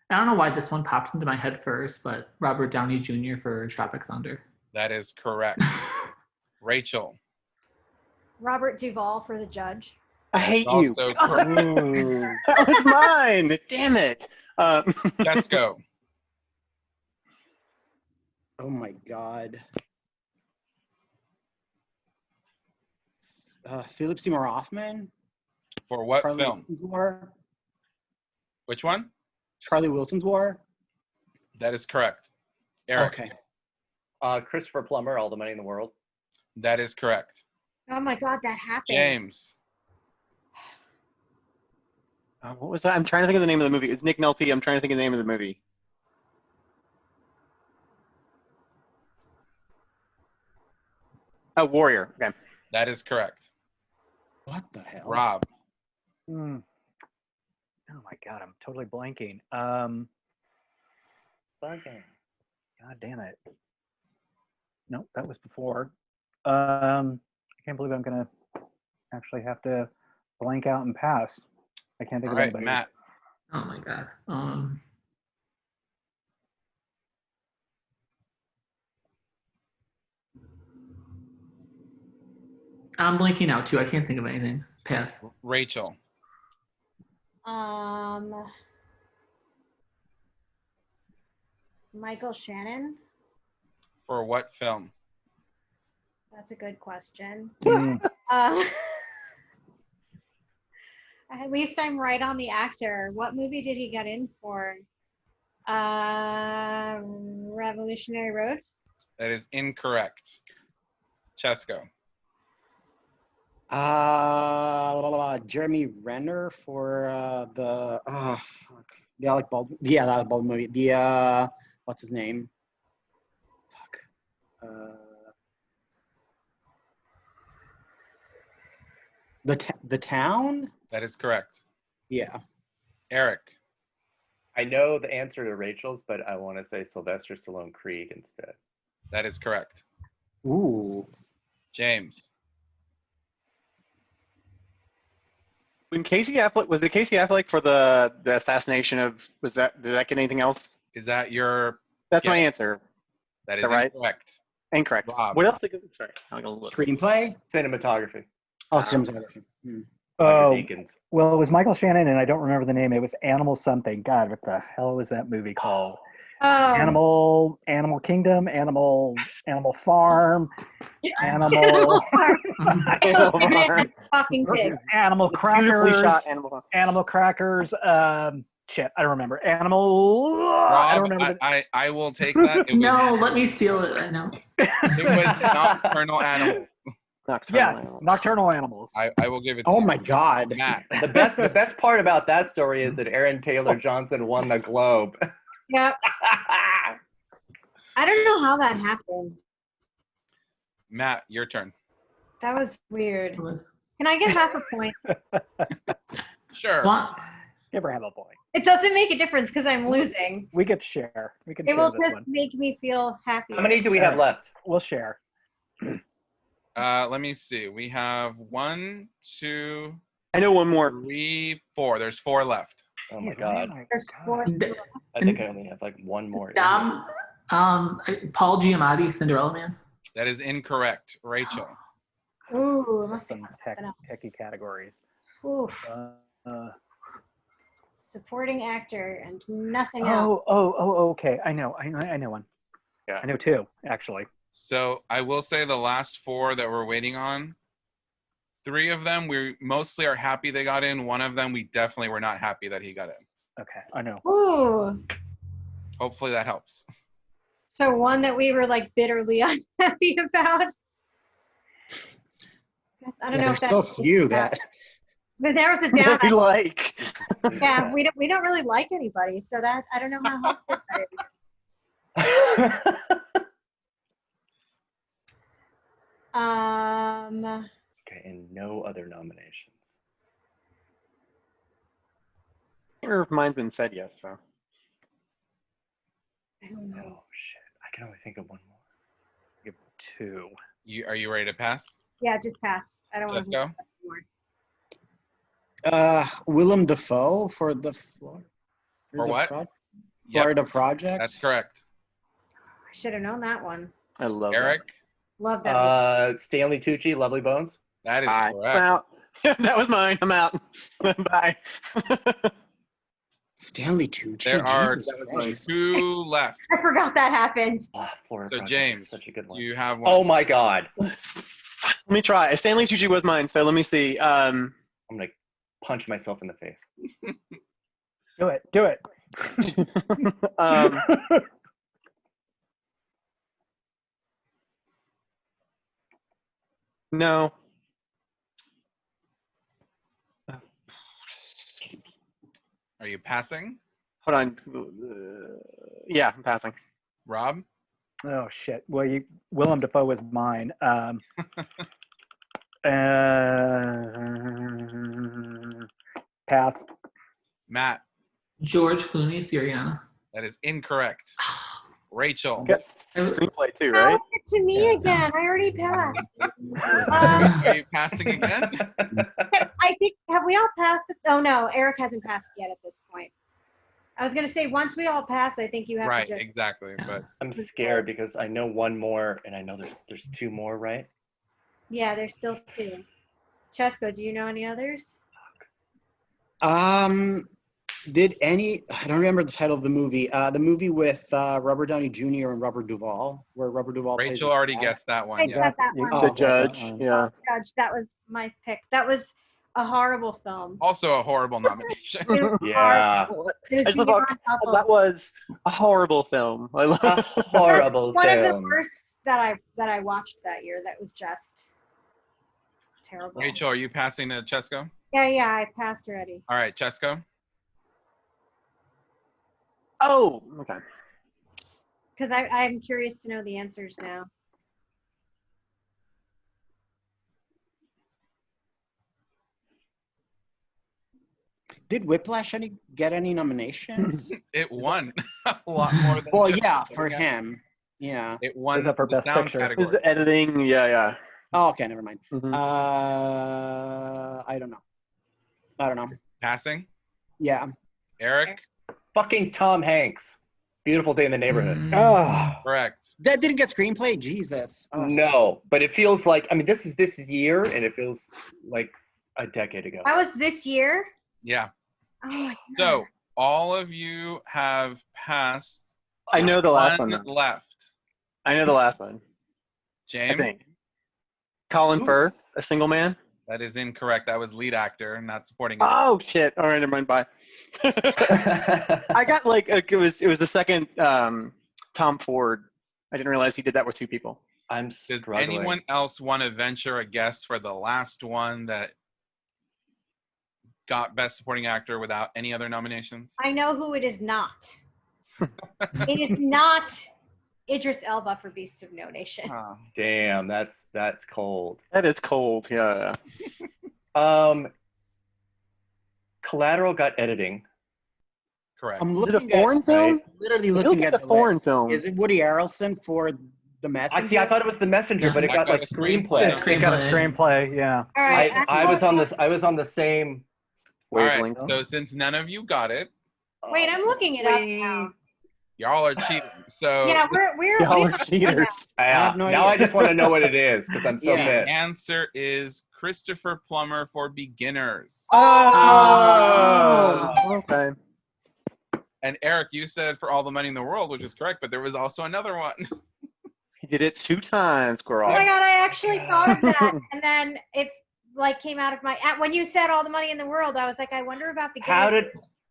I don't know why this one popped into my head first, but Robert Downey Jr. for Tropic Thunder. That is correct. Rachel. Robert Duvall for The Judge. I hate you. Also correct. That was mine. Damn it. Cesco. Oh my God. Philip Seymour Hoffman. For what Charlie film? Wilson's War. Which one? Charlie Wilson's War. That is correct. Erik. Okay. Christopher Plummer, All the Money in the World. That is correct. Oh my God, that happened. James. What was that? I'm trying to think of the name of the movie. It's Nick Nolte. I'm trying to think of the name of the movie. Oh, Warrior. Okay. That is correct. What the hell? Rob. Oh my God, I'm totally blanking. Blanking. God damn it. Nope, that was before. I can't believe I'm gonna actually have to blank out and pass. I can't think All of right, anybody. Matt. Oh my God. I'm blanking out too. I can't think of anything. Pass. Rachel. Michael Shannon. For what film? That's a good question. Mm. At least I'm right on the actor. What movie did he get in for? Revolutionary Road? That is incorrect. Cesco. Jeremy Renner for the Alec Baldwin. Yeah, the Alec Baldwin movie. The what's his name? Fuck. The Town. That is correct. Yeah. Erik. I know the answer to Rachel's, but I want to say Sylvester Stallone Creed instead. That is correct. Ooh. James. When Casey Affleck was it Casey Affleck for the assassination of did that get anything else? Is that your? That's Yeah. my answer. That is right? incorrect. Incorrect. Rob. What else? Sorry. I'm gonna look. Screenplay. Cinematography. Oh, cinematography. Roger Oh, Deakins. well, it was Michael Shannon, and I don't remember the name. It was Animal something. God, what the hell was that movie called? Oh. Animal Kingdom, Animal Farm, Animal Fucking pig. Animal Beautifully Crackers. shot Animal Farm. Animal Crackers. Shit, I don't remember. Animal. I don't Rob, remember. I will take that. It was, No, let me steal it. I know. It was Nocturnal Animal. Yes, Nocturnal Animals. I will give it to Oh you. my God. Matt. The best part about that story is that Aaron Taylor Johnson won the Globe. Yep. I don't know how that happened. Matt, your turn. That was weird. It was- Can I get half a point? Sure. What? Never have a point. It doesn't make a difference because I'm losing. We could share. We can It share will this just one. make me feel happy. How many do we have left? We'll share. Let me see. We have 1, 2, I know one more. 3, 4. There's 4 left. Oh my God. There's 4 still left. I think I only have like one more. Paul Giamatti, Cinderella Man. That is incorrect. Rachel. Ooh, it must Some have something else. techie categories. Oof. Supporting actor and nothing else. Okay. I know one. Yeah. I know two, actually. So I will say the last 4 that we're waiting on, 3 of them we mostly are happy they got in. 1 of them we definitely were not happy that he got in. Okay, I know. Ooh. Hopefully that helps. So one that we were like bitterly unhappy about. I don't know if there's that's so few that. But there was a down. we like. Yeah, we don't really like anybody, so that I don't know how helpful that is. Okay, and no other nominations. I can't remember if mine's been said yet, so. I don't know. Oh shit! I can only think of one more. Give 2. Are you ready to pass? Yeah, just pass. I don't want to Cesco? anymore. Willem Dafoe for the What? Florida Project. That's correct. I should have known that one. I love Eric? Love that movie. Stanley Tucci, Lovely Bones. That is I'm correct. out. That was mine. I'm out. Bye. Stanley Tucci. There are Jesus Christ. 2 left. I forgot that happened. Florida So Project James, is such a good one. do you have one? Oh my god! Let me try. Stanley Tucci was mine, so let me see. I'm gonna punch myself in the face. Do it. No. Are you passing? Hold on. Yeah, I'm passing. Rob? Oh shit. Well, Willem Dafoe was mine. Pass. Matt? George Clooney, Syriana. That is incorrect. Rachel? Got screenplay too, How right? is it to me again? I already passed. Are you passing again? I think, have we all passed it? Oh no, Erik hasn't passed yet at this point. I was gonna say, once we all pass, I think you have Right, to just. exactly. But I'm scared because I know one more, and I know there's 2 more, right? Yeah, there's still 2. Cesco, do you know any others? Did any? I don't remember the title of the movie. The movie with Robert Downey Jr. and Robert Duvall, where Robert Duvall plays. Rachel already guessed that one. I Yeah. got that one. The Judge. Yeah. Judge, that was my pick. That was a horrible film. Also a horrible nomination. It was Yeah. horrible. It was I just thought beyond awful. that was a horrible film. I love A horrible One of the film. worst that I watched that year. That was just terrible. Rachel, are you passing to Cesco? Yeah, I passed already. All right, Cesco? Oh, okay. Because I'm curious to know the answers now. Did Whiplash get any nominations? It won a lot more than. Well, just yeah, the for again. him. Yeah. It won Is that for the Best sound Picture? category. Is the editing? Yeah. Oh, okay, never mind. Mhm. I don't know. Passing? Yeah. Erik? Fucking Tom Hanks. Beautiful Day in the Neighborhood. Oh. Correct. That didn't get screenplay? Jesus. Oh. No, but it feels like, I mean, this is this year, and it feels like a decade ago. That was this year. Yeah. Oh my God. So all of you have passed. I know the last one. One though. left. I know the last one. I James? think. Colin Ooh. Firth, A Single Man. That is incorrect. That was lead actor, not supporting. Oh shit! All right, never mind. Bye. I got like it was the second Tom Ford. I didn't realize he did that with 2 people. I'm Does struggling. anyone else want to venture a guess for the last one that got Best Supporting Actor without any other nominations? I know who it is not. It is not Idris Elba for Beasts of No Nation. Oh. Damn, that's cold. That is cold. Yeah. Collateral got editing. Correct. I'm Is it looking a foreign at, film? literally It looking looks at like the a foreign list. film. Is it Woody Harrelson for The Messenger? I thought it was The Messenger, but it That got got like a screenplay. screenplay. It got a screenplay, yeah. All right. I was on the same. All right. Wavelength. So since none of you got it, Wait, I'm looking it up now. y'all are cheating. So Yeah, we're Y'all we are cheaters. have no Now idea. I just want to know what it is because I'm so Yeah. the pissed. answer is Christopher Plummer for Beginners. Oh, Erik, you said For All the Money in the World, which is correct, but there was also another one. He did it 2 times, girl. Oh my God, I actually thought of that. And then it like came out of my, when you said All the Money in the World, I was like, I wonder about beginners.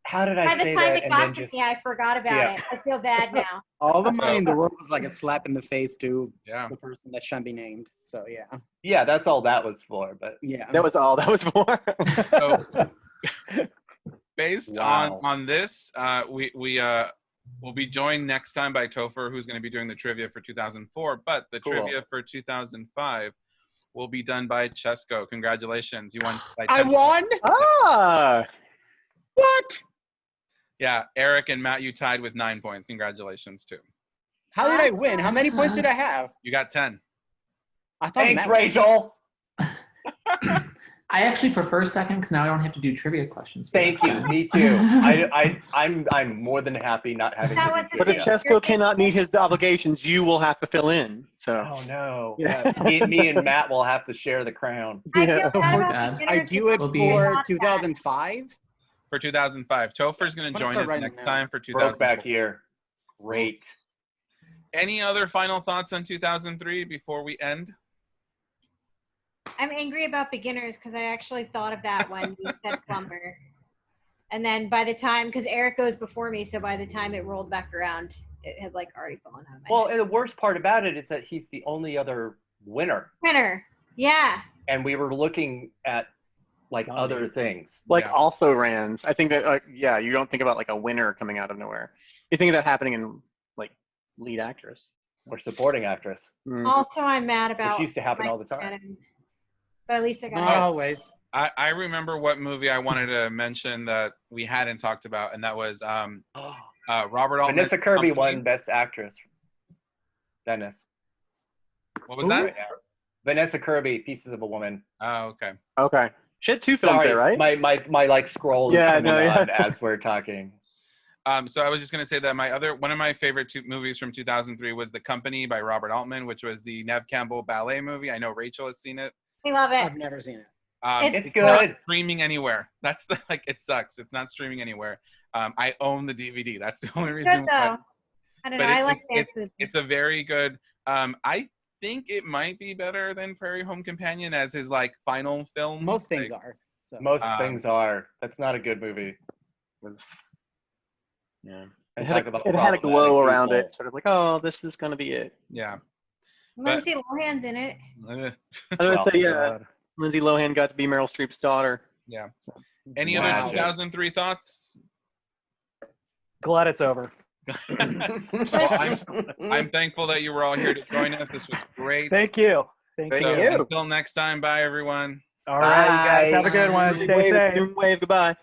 How did I By the say time that? it got to me, I forgot about it. I feel bad now. All the Money in the World was like a slap in the face to Yeah. the person that shouldn't be named. So yeah. Yeah, that's all that was for. But Yeah. That was all that was for. So, based Wow. on this, we'll be joined next time by Topher, who's going to be doing the trivia for 2004. But the Cool. trivia for 2005 will be done by Cesco. Congratulations, you won. By I 10 won? Ah. What? Yeah, Erik and Matt, you tied with 9 points. Congratulations too. How did I win? How many points did I have? You got 10. I thought thanks, Matt- Rachel. I actually prefer second because now I don't have to do trivia questions. for Thank next you. time. Me too. I'm more than happy not having That to was do But if trivia. Cesco cannot meet his obligations, you will have to fill in. So Oh no. Yeah. Me and Matt will have to share the crown. I Yeah. feel bad about God. beginners I do it We'll be- for Not 2005. For 2005. Topher's going I'm to gonna join start us writing next now. time for Broke 2004. back here. Great. Any other final thoughts on 2003 before we end? I'm angry about beginners because I actually thought of that when you said plumber. And then by the time, because Erik goes before me, so by the time it rolled back around, it had like already fallen out of my Well, head. and the worst part about it is that he's the only other winner. Winner. Yeah. And we were looking at like other things. like Yeah. also rans. I think that you don't think about like a winner coming out of nowhere. You think of that happening in like lead actress. Or supporting actress. Mm. Also, I'm mad about. Which used to happen Mike all the time. Madden. But at least I got Not it. always. I remember what movie I wanted to mention that we hadn't talked about, and that was Robert Altman. Vanessa Kirby won Best Actress. Venice. What was that? Vanessa Kirby, Pieces of a Woman. Oh, okay. Okay. She had 2 films Sorry, there, right? my like scroll is Yeah, coming no, yeah. on as we're talking. So I was just going to say that one of my favorite movies from 2003 was The Company by Robert Altman, which was the Nev Campbell ballet movie. I know Rachel has seen it. We love it. I've never seen it. It's not good. streaming anywhere. That's it sucks. It's not streaming anywhere. I own the DVD. That's the only reason. Good though. I don't know. I like dances. It's a very good. I think it might be better than Prairie Home Companion as his like final film. Most things are. So. Most things are. That's not a good movie. Yeah. And It had, talk about it had a glow problematic around people. it, sort of like, oh, this is gonna be it. Yeah. Lindsay Lohan's in it. I would say, yeah, God. Lindsay Lohan got to be Meryl Streep's daughter. Yeah. Any Wow. other 2003 thoughts? Glad it's over. Well, I'm thankful that you were all here to join us. This was great. Thank you. Thank Thank you. you. Until next time, bye everyone. All right, you guys Bye. have a good one. Zoom Stay wave, safe. Zoom wave, goodbye.